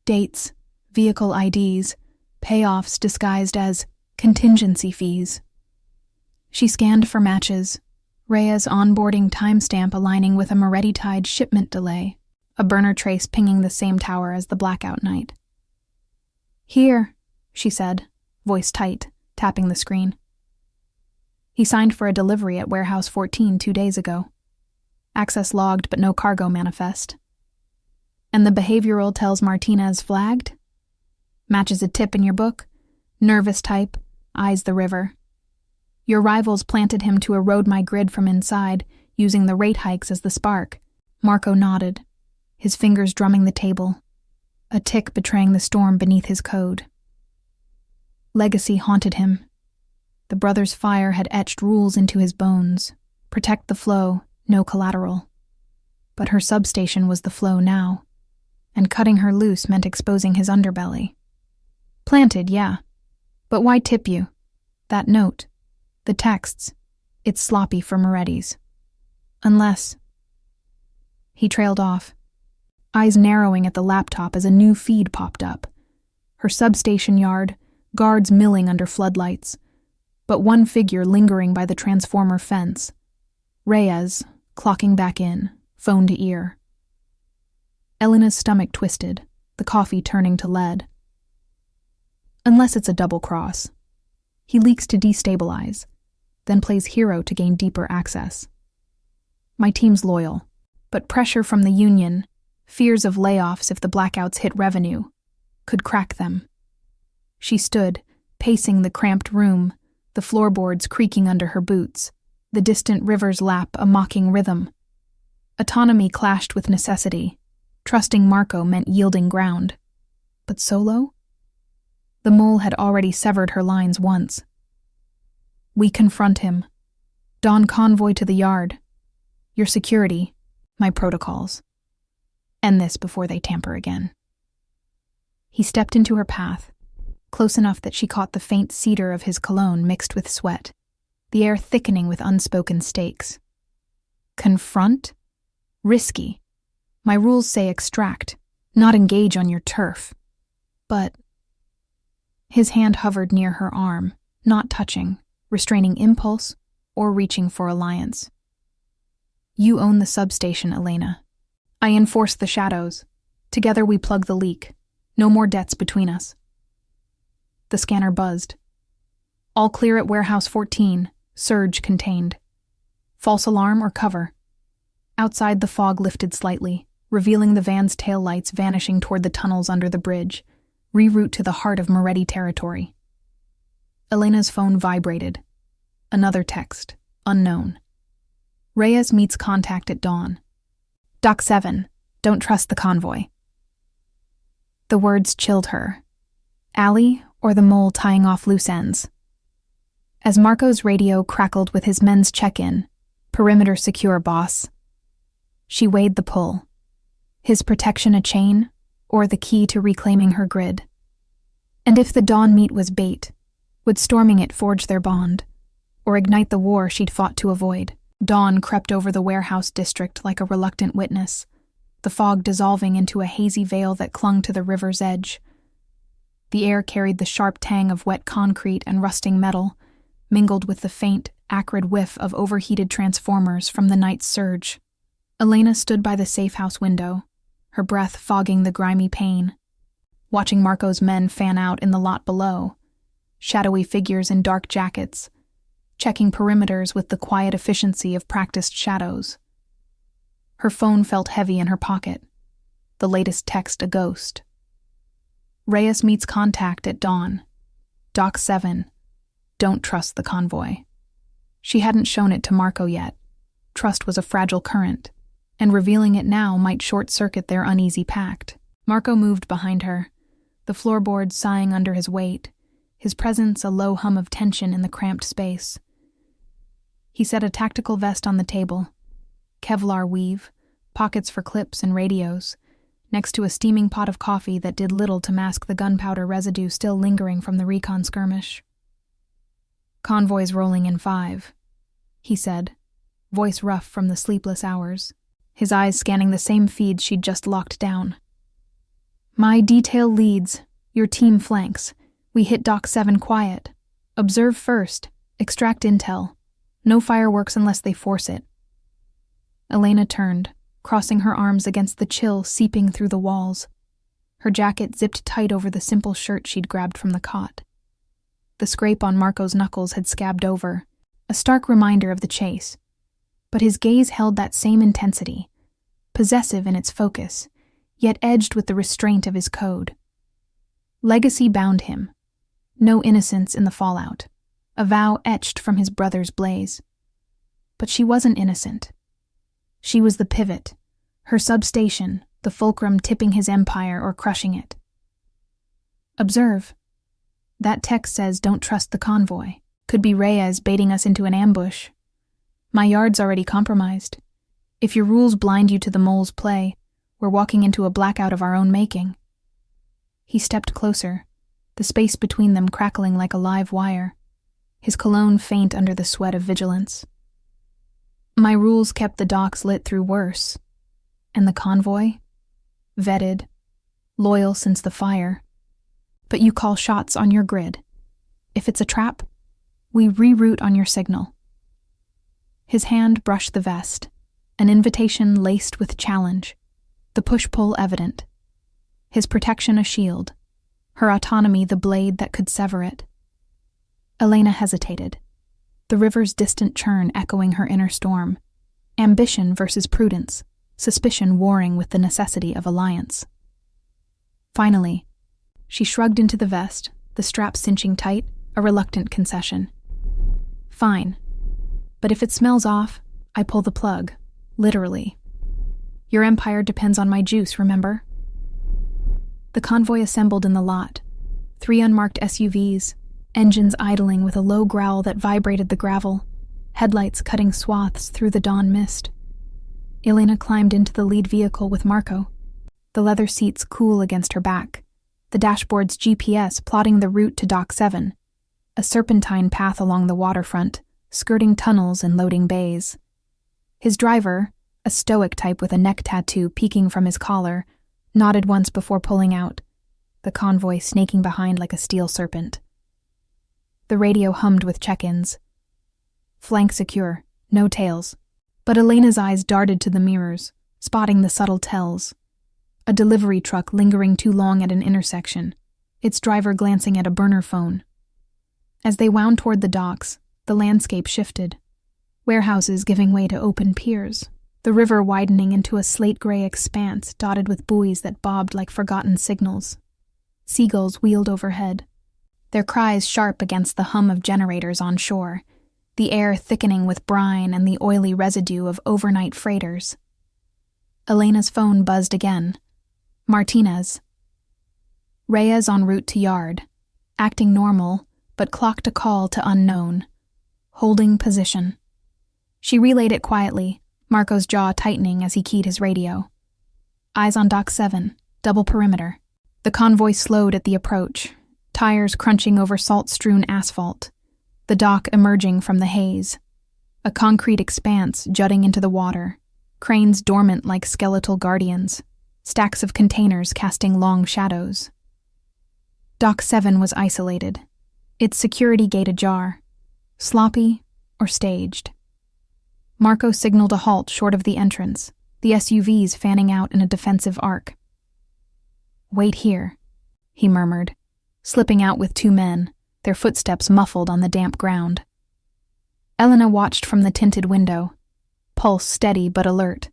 dates, vehicle IDs, payoffs disguised as contingency fees. She scanned for matches, Rhea's onboarding timestamp aligning with a Moretti-tied shipment delay, a burner trace pinging the same tower as the blackout night. "Here," she said, voice tight, tapping the screen. He signed for a delivery at Warehouse 14 2 days ago. Access logged but no cargo manifest. "And the behavioral tells Martinez flagged? Matches a tip in your book? Nervous type, eyes the river. Your rivals planted him to erode my grid from inside, using the rate hikes as the spark. Marco nodded, his fingers drumming the table, a tick betraying the storm beneath his code. Legacy haunted him. The brother's fire had etched rules into his bones. Protect the flow, no collateral. But her substation was the flow now, and cutting her loose meant exposing his underbelly. Planted, yeah. But why tip you? That note, the texts, it's sloppy for Moretti's. Unless... He trailed off, eyes narrowing at the laptop as a new feed popped up. Her substation yard, guards milling under floodlights, but one figure lingering by the transformer fence. Reyes, clocking back in, phone to ear. Elena's stomach twisted, the coffee turning to lead. Unless it's a double cross. He leaks to destabilize, then plays hero to gain deeper access. My team's loyal, but pressure from the union, fears of layoffs if the blackouts hit revenue, could crack them. She stood, pacing the cramped room, the floorboards creaking under her boots, the distant river's lap a mocking rhythm. Autonomy clashed with necessity. Trusting Marco meant yielding ground. But solo? The mole had already severed her lines once. We confront him. Dawn convoy to the yard. Your security, my protocols. End this before they tamper again. He stepped into her path, close enough that she caught the faint cedar of his cologne mixed with sweat, the air thickening with unspoken stakes. Confront? Risky. My rules say extract, not engage on your turf. But... His hand hovered near her arm, not touching, restraining impulse or reaching for alliance. You own the substation, Elena. I enforce the shadows. Together we plug the leak. No more debts between us. The scanner buzzed. All clear at Warehouse 14, surge contained. False alarm or cover? Outside the fog lifted slightly, revealing the van's taillights vanishing toward the tunnels under the bridge, reroute to the heart of Moretti territory. Elena's phone vibrated. Another text, unknown. Reyes meets contact at dawn. Doc 7, don't trust the convoy. The words chilled her. Allie or the mole tying off loose ends? As Marco's radio crackled with his men's check-in, perimeter secure, boss. She weighed the pull. His protection a chain, or the key to reclaiming her grid? And if the dawn meet was bait, would storming it forge their bond, or ignite the war she'd fought to avoid? Dawn crept over the warehouse district like a reluctant witness, the fog dissolving into a hazy veil that clung to the river's edge. The air carried the sharp tang of wet concrete and rusting metal, mingled with the faint, acrid whiff of overheated transformers from the night's surge. Elena stood by the safe-house window, her breath fogging the grimy pane, watching Marco's men fan out in the lot below, shadowy figures in dark jackets, checking perimeters with the quiet efficiency of practiced shadows. Her phone felt heavy in her pocket, the latest text a ghost. Reyes meets contact at dawn. Doc 7, don't trust the convoy. She hadn't shown it to Marco yet. Trust was a fragile current, and revealing it now might short-circuit their uneasy pact. Marco moved behind her, the floorboards sighing under his weight, his presence a low hum of tension in the cramped space. He set a tactical vest on the table, Kevlar weave, pockets for clips and radios, next to a steaming pot of coffee that did little to mask the gunpowder residue still lingering from the recon skirmish. Convoy's rolling in 5, he said, voice rough from the sleepless hours, his eyes scanning the same feeds she'd just locked down. My detail leads, your team flanks. We hit Doc 7 quiet. Observe first, extract intel. No fireworks unless they force it. Elena turned, crossing her arms against the chill seeping through the walls. Her jacket zipped tight over the simple shirt she'd grabbed from the cot. The scrape on Marco's knuckles had scabbed over, a stark reminder of the chase. But his gaze held that same intensity, possessive in its focus, yet edged with the restraint of his code. Legacy bound him. No innocence in the fallout, a vow etched from his brother's blaze. But she wasn't innocent. She was the pivot, her substation, the fulcrum tipping his empire or crushing it. Observe. That text says don't trust the convoy. Could be Reyes baiting us into an ambush. My yard's already compromised. If your rules blind you to the mole's play, we're walking into a blackout of our own making. He stepped closer, the space between them crackling like a live wire, his cologne faint under the sweat of vigilance. My rules kept the docks lit through worse. And the convoy? Vetted, loyal since the fire. But you call shots on your grid. If it's a trap, we reroute on your signal. His hand brushed the vest, an invitation laced with challenge, the push-pull evident. His protection a shield, her autonomy the blade that could sever it. Elena hesitated, the river's distant churn echoing her inner storm, ambition versus prudence, suspicion warring with the necessity of alliance. Finally, she shrugged into the vest, the strap cinching tight, a reluctant concession. Fine. But if it smells off, I pull the plug. Literally. Your empire depends on my juice, remember? The convoy assembled in the lot. 3 unmarked SUVs, engines idling with a low growl that vibrated the gravel, headlights cutting swaths through the dawn mist. Elena climbed into the lead vehicle with Marco, the leather seats cool against her back, the dashboard's GPS plotting the route to Dock 7, a serpentine path along the waterfront, skirting tunnels and loading bays. His driver, a stoic type with a neck tattoo peeking from his collar, nodded once before pulling out, the convoy snaking behind like a steel serpent. The radio hummed with check-ins. Flank secure, no tails. But Elena's eyes darted to the mirrors, spotting the subtle tells. A delivery truck lingering too long at an intersection, its driver glancing at a burner phone. As they wound toward the docks, the landscape shifted. Warehouses giving way to open piers, the river widening into a slate-gray expanse dotted with buoys that bobbed like forgotten signals. Seagulls wheeled overhead, their cries sharp against the hum of generators on shore, the air thickening with brine and the oily residue of overnight freighters. Elena's phone buzzed again. Martinez. Reyes en route to yard, acting normal, but clocked a call to unknown. Holding position. She relayed it quietly, Marco's jaw tightening as he keyed his radio. Eyes on Dock 7, double perimeter. The convoy slowed at the approach, tires crunching over salt-strewn asphalt, the dock emerging from the haze. A concrete expanse jutting into the water, cranes dormant like skeletal guardians, stacks of containers casting long shadows. Dock 7 was isolated, its security gate ajar, sloppy or staged. Marco signaled a halt short of the entrance, the SUVs fanning out in a defensive arc. "Wait here," he murmured, slipping out with 2 men, their footsteps muffled on the damp ground. Elena watched from the tinted window, pulse steady but alert,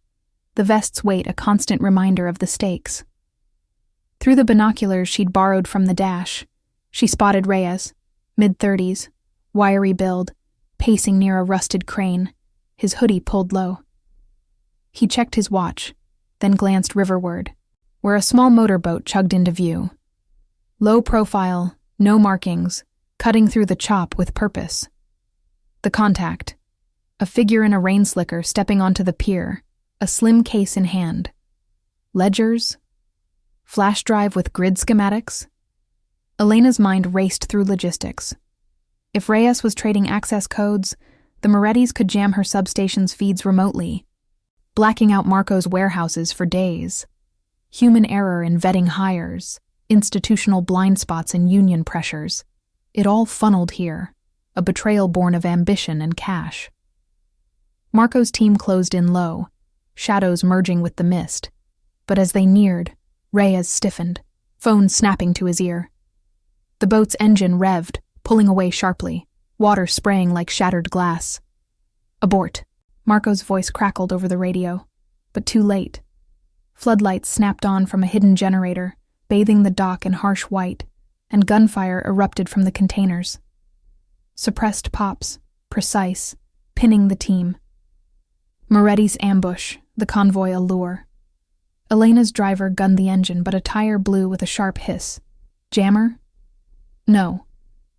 the vest's weight a constant reminder of the stakes. Through the binoculars she'd borrowed from the dash, she spotted Reyes, mid-30s, wiry build, pacing near a rusted crane, his hoodie pulled low. He checked his watch, then glanced riverward, where a small motorboat chugged into view. Low profile, no markings, cutting through the chop with purpose. The contact. A figure in a rain slicker stepping onto the pier, a slim case in hand. Ledgers? Flash drive with grid schematics? Elena's mind raced through logistics. If Reyes was trading access codes, the Morettis could jam her substation's feeds remotely, blacking out Marco's warehouses for days. Human error in vetting hires, institutional blind spots and union pressures. It all funneled here, a betrayal born of ambition and cash. Marco's team closed in low, shadows merging with the mist. But as they neared, Reyes stiffened, phone snapping to his ear. The boat's engine revved, pulling away sharply, water spraying like shattered glass. "Abort," Marco's voice crackled over the radio, but too late. Floodlights snapped on from a hidden generator, bathing the dock in harsh white, and gunfire erupted from the containers. Suppressed pops, precise, pinning the team. Moretti's ambush, the convoy allure. Elena's driver gunned the engine, but a tire blew with a sharp hiss. Jammer? No.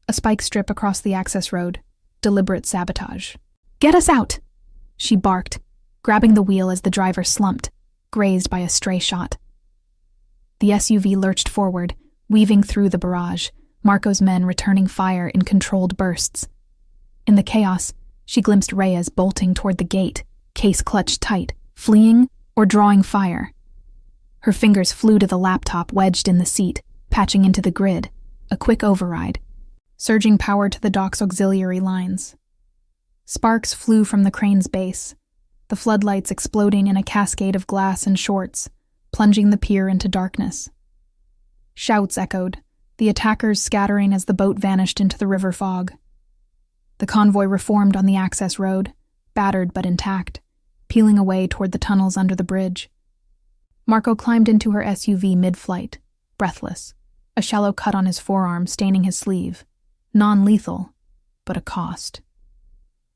A spike strip across the access road. Deliberate sabotage. "Get us out!" she barked, grabbing the wheel as the driver slumped, grazed by a stray shot. The SUV lurched forward, weaving through the barrage, Marco's men returning fire in controlled bursts. In the chaos, she glimpsed Reyes bolting toward the gate, case clutched tight, fleeing or drawing fire. Her fingers flew to the laptop wedged in the seat, patching into the grid, a quick override, surging power to the dock's auxiliary lines. Sparks flew from the crane's base, the floodlights exploding in a cascade of glass and shorts, plunging the pier into darkness. Shouts echoed, the attackers scattering as the boat vanished into the river fog. The convoy reformed on the access road, battered but intact, peeling away toward the tunnels under the bridge. Marco climbed into her SUV mid-flight, breathless, a shallow cut on his forearm staining his sleeve. Non-lethal, but a cost.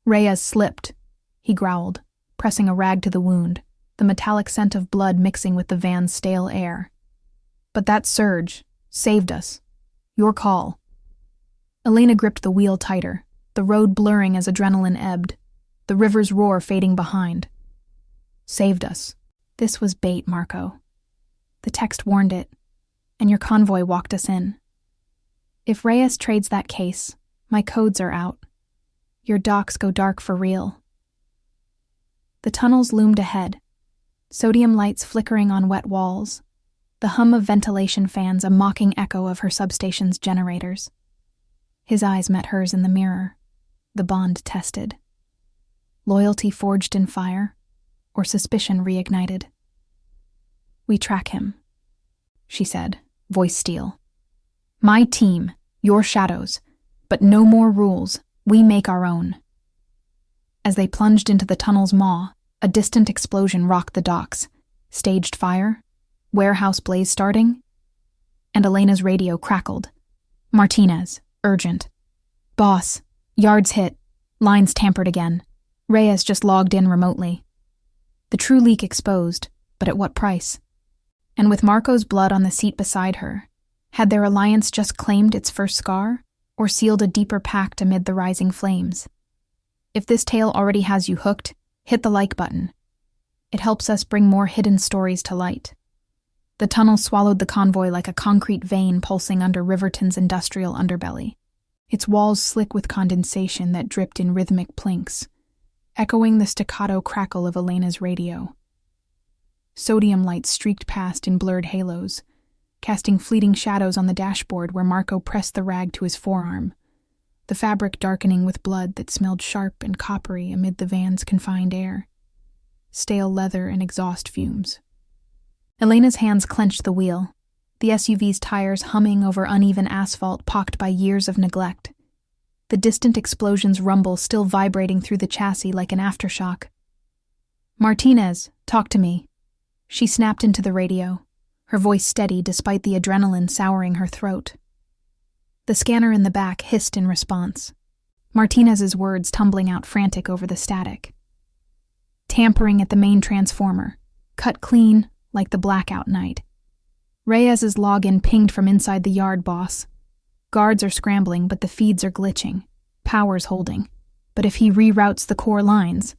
Reyes slipped, he growled, pressing a rag to the wound, the metallic scent of blood mixing with the van's stale air. But that surge saved us. Your call. Elena gripped the wheel tighter, the road blurring as adrenaline ebbed, the river's roar fading behind. Saved us. This was bait, Marco. The text warned it, and your convoy walked us in. If Reyes trades that case, my codes are out. Your docks go dark for real. The tunnels loomed ahead, sodium lights flickering on wet walls, the hum of ventilation fans a mocking echo of her substation's generators. His eyes met hers in the mirror, the bond tested. Loyalty forged in fire, or suspicion reignited. We track him, she said, voice steel. My team, your shadows, but no more rules, we make our own. As they plunged into the tunnel's maw, a distant explosion rocked the docks. Staged fire, warehouse blaze starting, and Elena's radio crackled. Martinez, urgent. Boss, yards hit, lines tampered again. Reyes just logged in remotely. The true leak exposed, but at what price? And with Marco's blood on the seat beside her, had their alliance just claimed its first scar, or sealed a deeper pact amid the rising flames? If this tale already has you hooked, hit the like button. It helps us bring more hidden stories to light. The tunnel swallowed the convoy like a concrete vein pulsing under Riverton's industrial underbelly, its walls slick with condensation that dripped in rhythmic plinks, echoing the staccato crackle of Elena's radio. Sodium lights streaked past in blurred halos, casting fleeting shadows on the dashboard where Marco pressed the rag to his forearm, the fabric darkening with blood that smelled sharp and coppery amid the van's confined air. Stale leather and exhaust fumes. Elena's hands clenched the wheel, the SUV's tires humming over uneven asphalt pocked by years of neglect. The distant explosion's rumble still vibrating through the chassis like an aftershock. Martinez, talk to me. She snapped into the radio, her voice steady despite the adrenaline souring her throat. The scanner in the back hissed in response, Martinez's words tumbling out frantic over the static. Tampering at the main transformer, cut clean like the blackout night. Reyes's login pinged from inside the yard, boss. Guards are scrambling, but the feeds are glitching. Power's holding. But if he reroutes the core lines...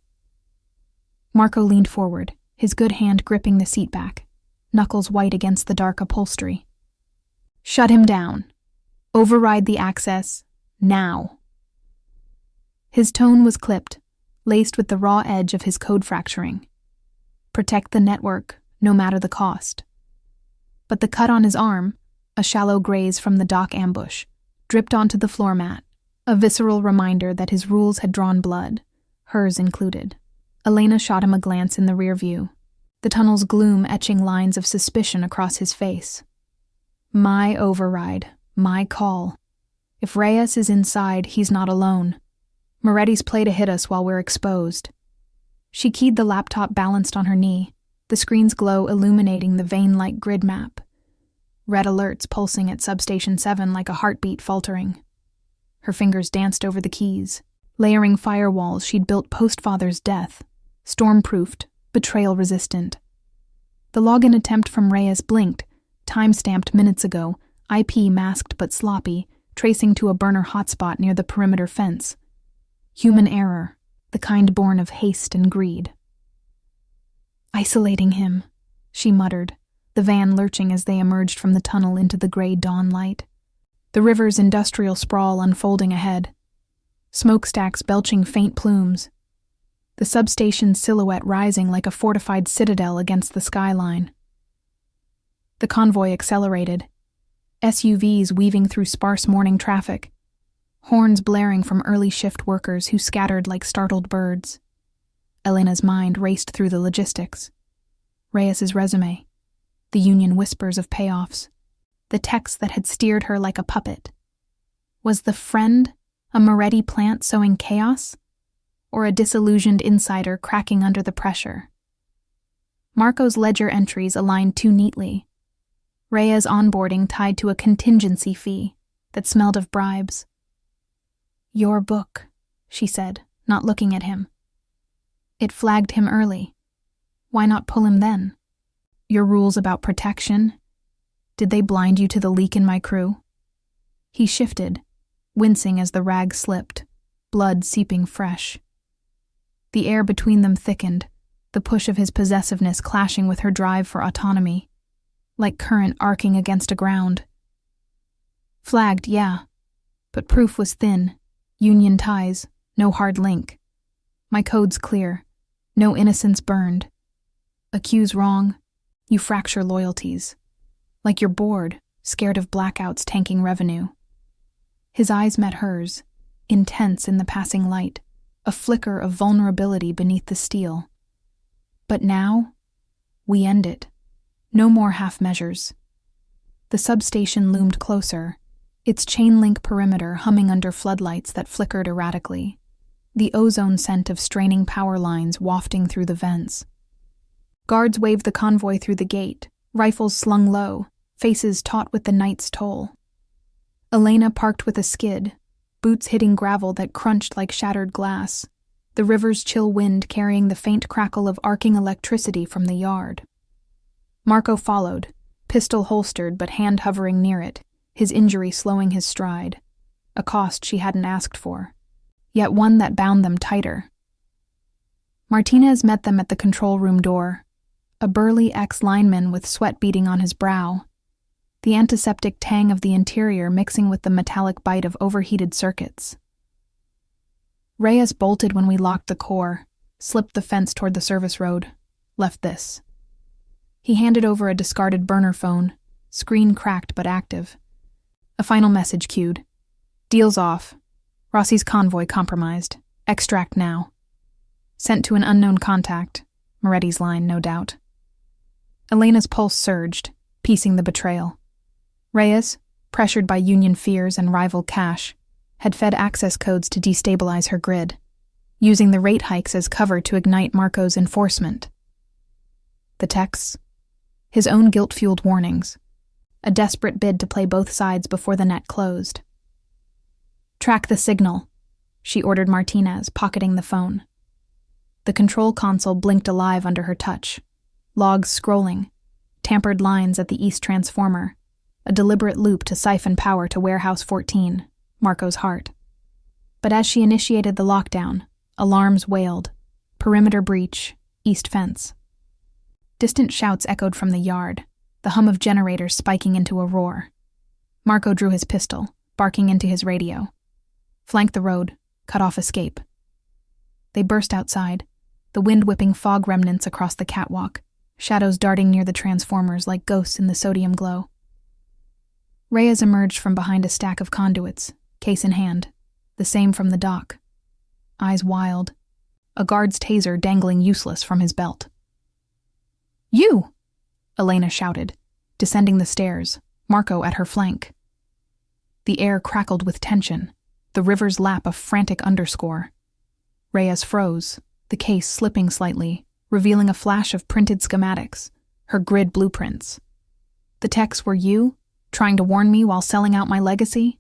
Marco leaned forward, his good hand gripping the seat back, knuckles white against the dark upholstery. Shut him down. Override the access, now. His tone was clipped, laced with the raw edge of his code fracturing. Protect the network, no matter the cost. But the cut on his arm, a shallow graze from the dock ambush, dripped onto the floor mat, a visceral reminder that his rules had drawn blood, hers included. Elena shot him a glance in the rear view, the tunnel's gloom etching lines of suspicion across his face. My override, my call. If Reyes is inside, he's not alone. Moretti's play to hit us while we're exposed. She keyed the laptop balanced on her knee, the screen's glow illuminating the vein-like grid map. red alerts pulsing at Substation 7 like a heartbeat faltering. Her fingers danced over the keys, layering firewalls she'd built post-father's death, storm-proofed, betrayal-resistant. The login attempt from Reyes blinked, time-stamped minutes ago, IP masked but sloppy, tracing to a burner hotspot near the perimeter fence. Human error, the kind born of haste and greed. Isolating him, she muttered, the van lurching as they emerged from the tunnel into the gray dawn light. The river's industrial sprawl unfolding ahead, smokestacks belching faint plumes, the substation's silhouette rising like a fortified citadel against the skyline. The convoy accelerated, SUVs weaving through sparse morning traffic, horns blaring from early shift workers who scattered like startled birds. Elena's mind raced through the logistics. Reyes's resume, the union whispers of payoffs, the text that had steered her like a puppet. Was the friend a Moretti plant sowing chaos, or a disillusioned insider cracking under the pressure? Marco's ledger entries aligned too neatly. Reyes' onboarding tied to a contingency fee that smelled of bribes. "Your book," she said, not looking at him. It flagged him early. Why not pull him then? Your rules about protection? Did they blind you to the leak in my crew? He shifted, wincing as the rag slipped, blood seeping fresh. The air between them thickened, the push of his possessiveness clashing with her drive for autonomy, like current arcing against a ground. Flagged, yeah, but proof was thin. Union ties, no hard link. My code's clear, no innocence burned. Accuse wrong, you fracture loyalties. Like you're bored, scared of blackouts tanking revenue. His eyes met hers, intense in the passing light, a flicker of vulnerability beneath the steel. But now, we end it. No more half measures. The substation loomed closer, its chain-link perimeter humming under floodlights that flickered erratically, the ozone scent of straining power lines wafting through the vents. Guards waved the convoy through the gate, rifles slung low, faces taut with the night's toll. Elena parked with a skid, boots hitting gravel that crunched like shattered glass, the river's chill wind carrying the faint crackle of arcing electricity from the yard. Marco followed, pistol holstered but hand hovering near it, his injury slowing his stride, a cost she hadn't asked for, yet one that bound them tighter. Martinez met them at the control room door, a burly ex-lineman with sweat beading on his brow, the antiseptic tang of the interior mixing with the metallic bite of overheated circuits. Reyes bolted when we locked the core, slipped the fence toward the service road, left this. He handed over a discarded burner phone, screen cracked but active. A final message queued. Deal's off. Rossi's convoy compromised. Extract now. Sent to an unknown contact. Moretti's line, no doubt. Elena's pulse surged, piecing the betrayal. Reyes, pressured by union fears and rival cash, had fed access codes to destabilize her grid, using the rate hikes as cover to ignite Marco's enforcement. The texts, his own guilt-fueled warnings, a desperate bid to play both sides before the net closed. Track the signal, she ordered Martinez, pocketing the phone. The control console blinked alive under her touch, logs scrolling, tampered lines at the east transformer, a deliberate loop to siphon power to Warehouse 14, Marco's heart. But as she initiated the lockdown, alarms wailed, perimeter breach, east fence. Distant shouts echoed from the yard, the hum of generators spiking into a roar. Marco drew his pistol, barking into his radio. Flank the road, cut off escape. They burst outside, the wind whipping fog remnants across the catwalk, shadows darting near the transformers like ghosts in the sodium glow. Reyes emerged from behind a stack of conduits, case in hand, the same from the dock. Eyes wild, a guard's taser dangling useless from his belt. "You!" Elena shouted, descending the stairs, Marco at her flank. The air crackled with tension, the river's lap a frantic underscore. Reyes froze, the case slipping slightly, revealing a flash of printed schematics, her grid blueprints. The texts were you, Trying to warn me while selling out my legacy?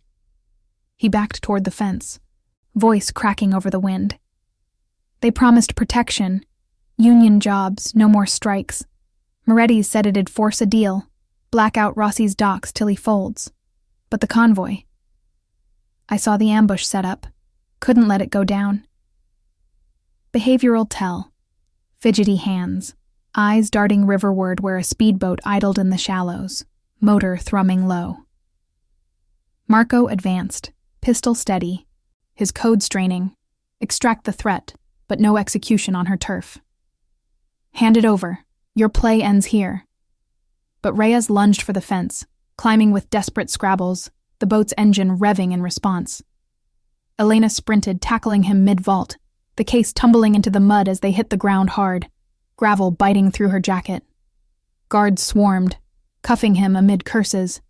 He backed toward the fence, voice cracking over the wind. They promised protection, union jobs, no more strikes. Moretti's said it'd force a deal, black out Rossi's docks till he folds. But the convoy. I saw the ambush set up, couldn't let it go down. Behavioral tell. Fidgety hands, eyes darting riverward where a speedboat idled in the shallows, motor thrumming low. Marco advanced, pistol steady, his code straining. Extract the threat, but no execution on her turf. Hand it over. Your play ends here. But Reyes lunged for the fence, climbing with desperate scrabbles, the boat's engine revving in response. Elena sprinted, tackling him mid-vault, the case tumbling into the mud as they hit the ground hard, gravel biting through her jacket. Guards swarmed, cuffing him amid curses,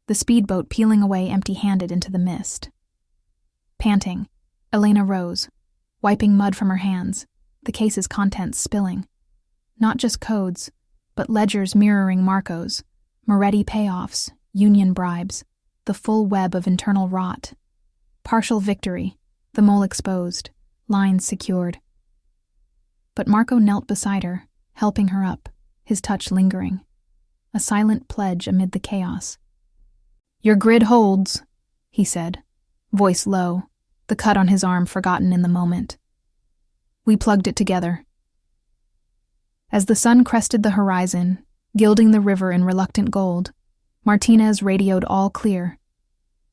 the speedboat peeling away empty-handed into the mist. Panting, Elena rose, wiping mud from her hands, the case's contents spilling. Not just codes, but ledgers mirroring Marco's, Moretti payoffs, union bribes, the full web of internal rot. Partial victory, the mole exposed, lines secured. But Marco knelt beside her, helping her up, his touch lingering. A silent pledge amid the chaos. Your grid holds, he said, voice low, the cut on his arm forgotten in the moment. We plugged it together. As the sun crested the horizon, gilding the river in reluctant gold, Martinez radioed all clear.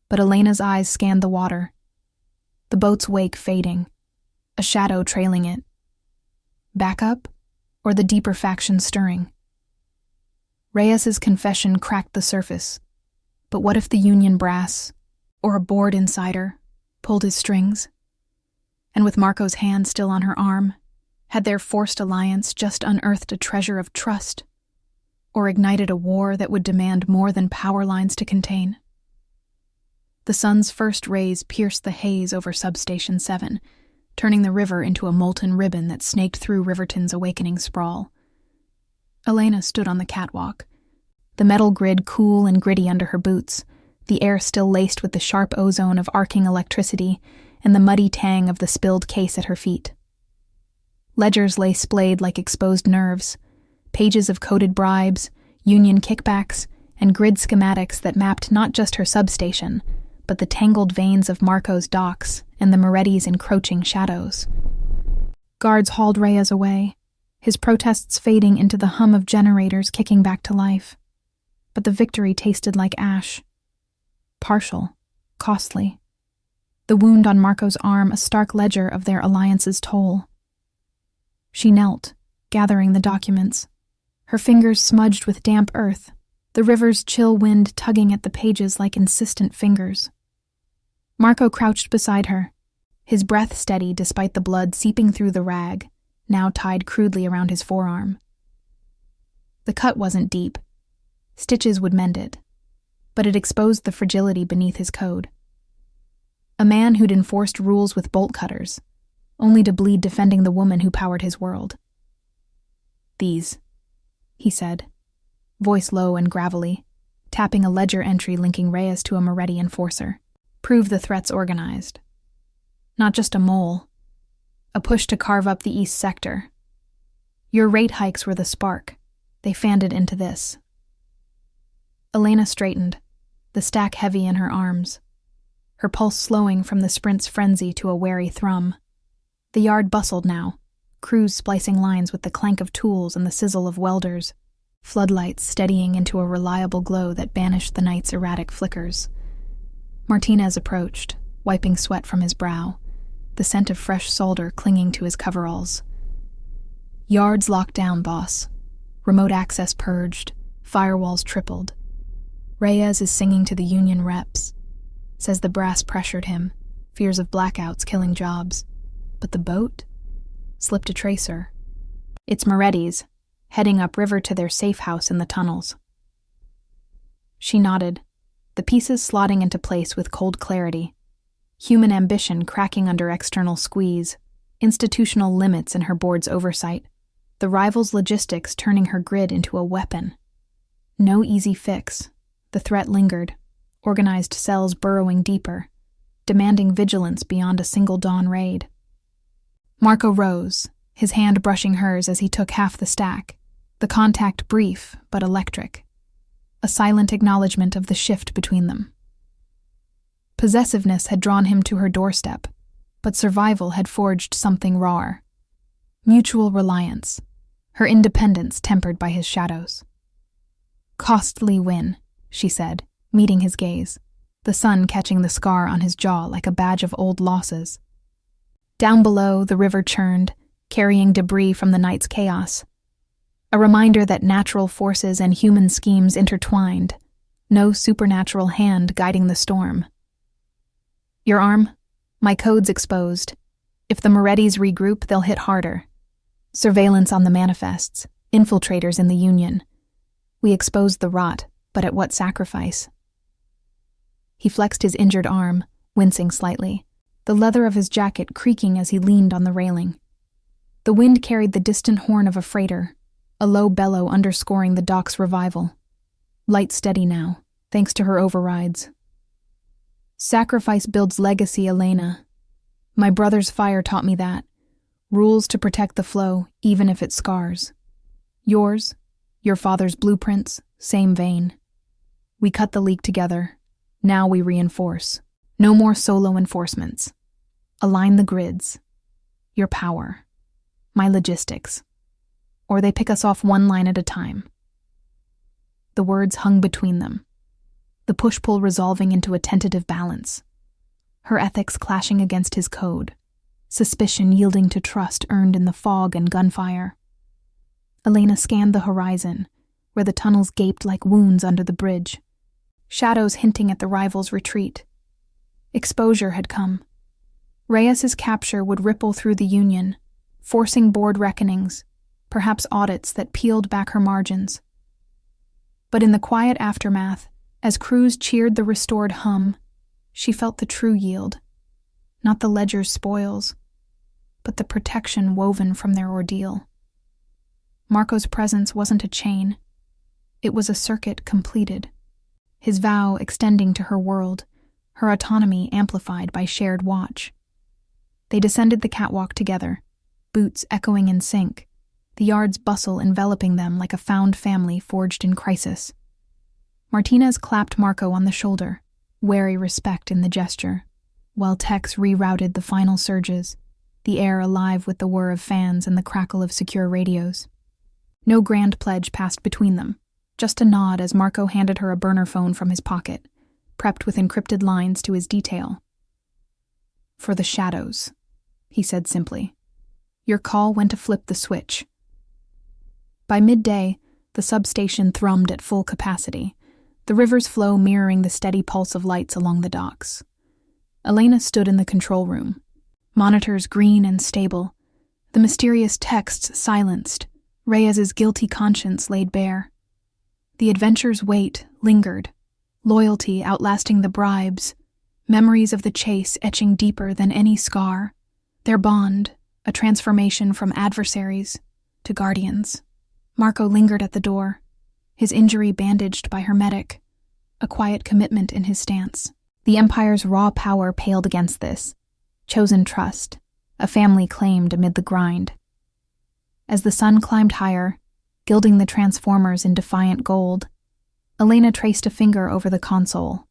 But Elena's eyes scanned the water. The boat's wake fading, a shadow trailing it. Backup, or the deeper faction stirring? Reyes's confession cracked the surface. But what if the union brass, or a bored insider, pulled his strings? And with Marco's hand still on her arm, had their forced alliance just unearthed a treasure of trust, or ignited a war that would demand more than power lines to contain? The sun's first rays pierced the haze over Substation 7, turning the river into a molten ribbon that snaked through Riverton's awakening sprawl. Elena stood on the catwalk, the metal grid cool and gritty under her boots, the air still laced with the sharp ozone of arcing electricity and the muddy tang of the spilled case at her feet. Ledgers lay splayed like exposed nerves, pages of coded bribes, union kickbacks, and grid schematics that mapped not just her substation, but the tangled veins of Marco's docks and the Moretti's encroaching shadows. Guards hauled Reyes away, his protests fading into the hum of generators kicking back to life. But the victory tasted like ash. Partial, costly. The wound on Marco's arm a stark ledger of their alliance's toll. She knelt, gathering the documents, her fingers smudged with damp earth, the river's chill wind tugging at the pages like insistent fingers. Marco crouched beside her, his breath steady despite the blood seeping through the rag, now tied crudely around his forearm. The cut wasn't deep. Stitches would mend it, but it exposed the fragility beneath his code. A man who'd enforced rules with bolt cutters, only to bleed defending the woman who powered his world. These, he said, voice low and gravelly, tapping a ledger entry linking Reyes to a Moretti enforcer, prove the threat's organized. Not just a mole, a push to carve up the East Sector. Your rate hikes were the spark. They fanned it into this. Elena straightened, the stack heavy in her arms, her pulse slowing from the sprint's frenzy to a wary thrum. The yard bustled now, crews splicing lines with the clank of tools and the sizzle of welders, floodlights steadying into a reliable glow that banished the night's erratic flickers. Martinez approached, wiping sweat from his brow, the scent of fresh solder clinging to his coveralls. Yards locked down, boss. Remote access purged, firewalls tripled. Reyes is singing to the union reps. Says the brass pressured him, fears of blackouts killing jobs. But the boat? Slipped a tracer. It's Moretti's, heading upriver to their safe house in the tunnels. She nodded, the pieces slotting into place with cold clarity. Human ambition cracking under external squeeze, institutional limits in her board's oversight, the rival's logistics turning her grid into a weapon. No easy fix, The threat lingered, organized cells burrowing deeper, demanding vigilance beyond a single dawn raid. Marco rose, his hand brushing hers as he took half the stack, the contact brief but electric, a silent acknowledgement of the shift between them. Possessiveness had drawn him to her doorstep, but survival had forged something rawer. Mutual reliance, her independence tempered by his shadows. "Costly win," she said, meeting his gaze, the sun catching the scar on his jaw like a badge of old losses. Down below, the river churned, carrying debris from the night's chaos. A reminder that natural forces and human schemes intertwined, no supernatural hand guiding the storm. "Your arm? My code's exposed. If the Morettis regroup, they'll hit harder. Surveillance on the manifests, infiltrators in the Union. We exposed the rot, but at what sacrifice?" He flexed his injured arm, wincing slightly, the leather of his jacket creaking as he leaned on the railing. The wind carried the distant horn of a freighter, a low bellow underscoring the dock's revival. Light steady now, thanks to her overrides. "Sacrifice builds legacy, Elena. My brother's fire taught me that. Rules to protect the flow, even if it scars. Yours, your father's blueprints, same vein. We cut the leak together. Now we reinforce. No more solo enforcements. Align the grids. Your power. My logistics. Or they pick us off one line at a time." The words hung between them, the push-pull resolving into a tentative balance. Her ethics clashing against his code, suspicion yielding to trust earned in the fog and gunfire. Elena scanned the horizon, where the tunnels gaped like wounds under the bridge, shadows hinting at the rivals' retreat. Exposure had come. Reyes's capture would ripple through the Union, forcing board reckonings, perhaps audits that peeled back her margins. But in the quiet aftermath, as crews cheered the restored hum, she felt the true yield, not the ledger's spoils, but the protection woven from their ordeal. Marco's presence wasn't a chain. It was a circuit completed, his vow extending to her world, her autonomy amplified by shared watch. They descended the catwalk together, boots echoing in sync, the yard's bustle enveloping them like a found family forged in crisis. Martinez clapped Marco on the shoulder, wary respect in the gesture, while Tex rerouted the final surges, the air alive with the whir of fans and the crackle of secure radios. No grand pledge passed between them, just a nod as Marco handed her a burner phone from his pocket, prepped with encrypted lines to his detail. "For the shadows," he said simply. "Your call when to flip the switch." By midday, the substation thrummed at full capacity, the river's flow mirroring the steady pulse of lights along the docks. Elena stood in the control room, monitors green and stable, the mysterious texts silenced, Reyes's guilty conscience laid bare. The adventure's weight lingered, loyalty outlasting the bribes, memories of the chase etching deeper than any scar, their bond, a transformation from adversaries to guardians. Marco lingered at the door, his injury bandaged by her medic, a quiet commitment in his stance. The Empire's raw power paled against this, chosen trust, a family claimed amid the grind. As the sun climbed higher, gilding the transformers in defiant gold, Elena traced a finger over the console,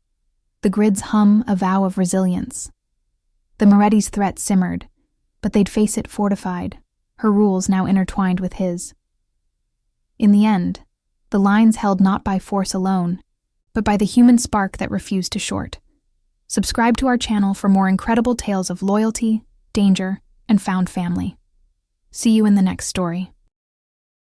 the grid's hum a vow of resilience. The Moretti's threat simmered, but they'd face it fortified, her rules now intertwined with his. In the end, the lines held not by force alone, but by the human spark that refused to short. Subscribe to our channel for more incredible tales of loyalty, danger, and found family. See you in the next story.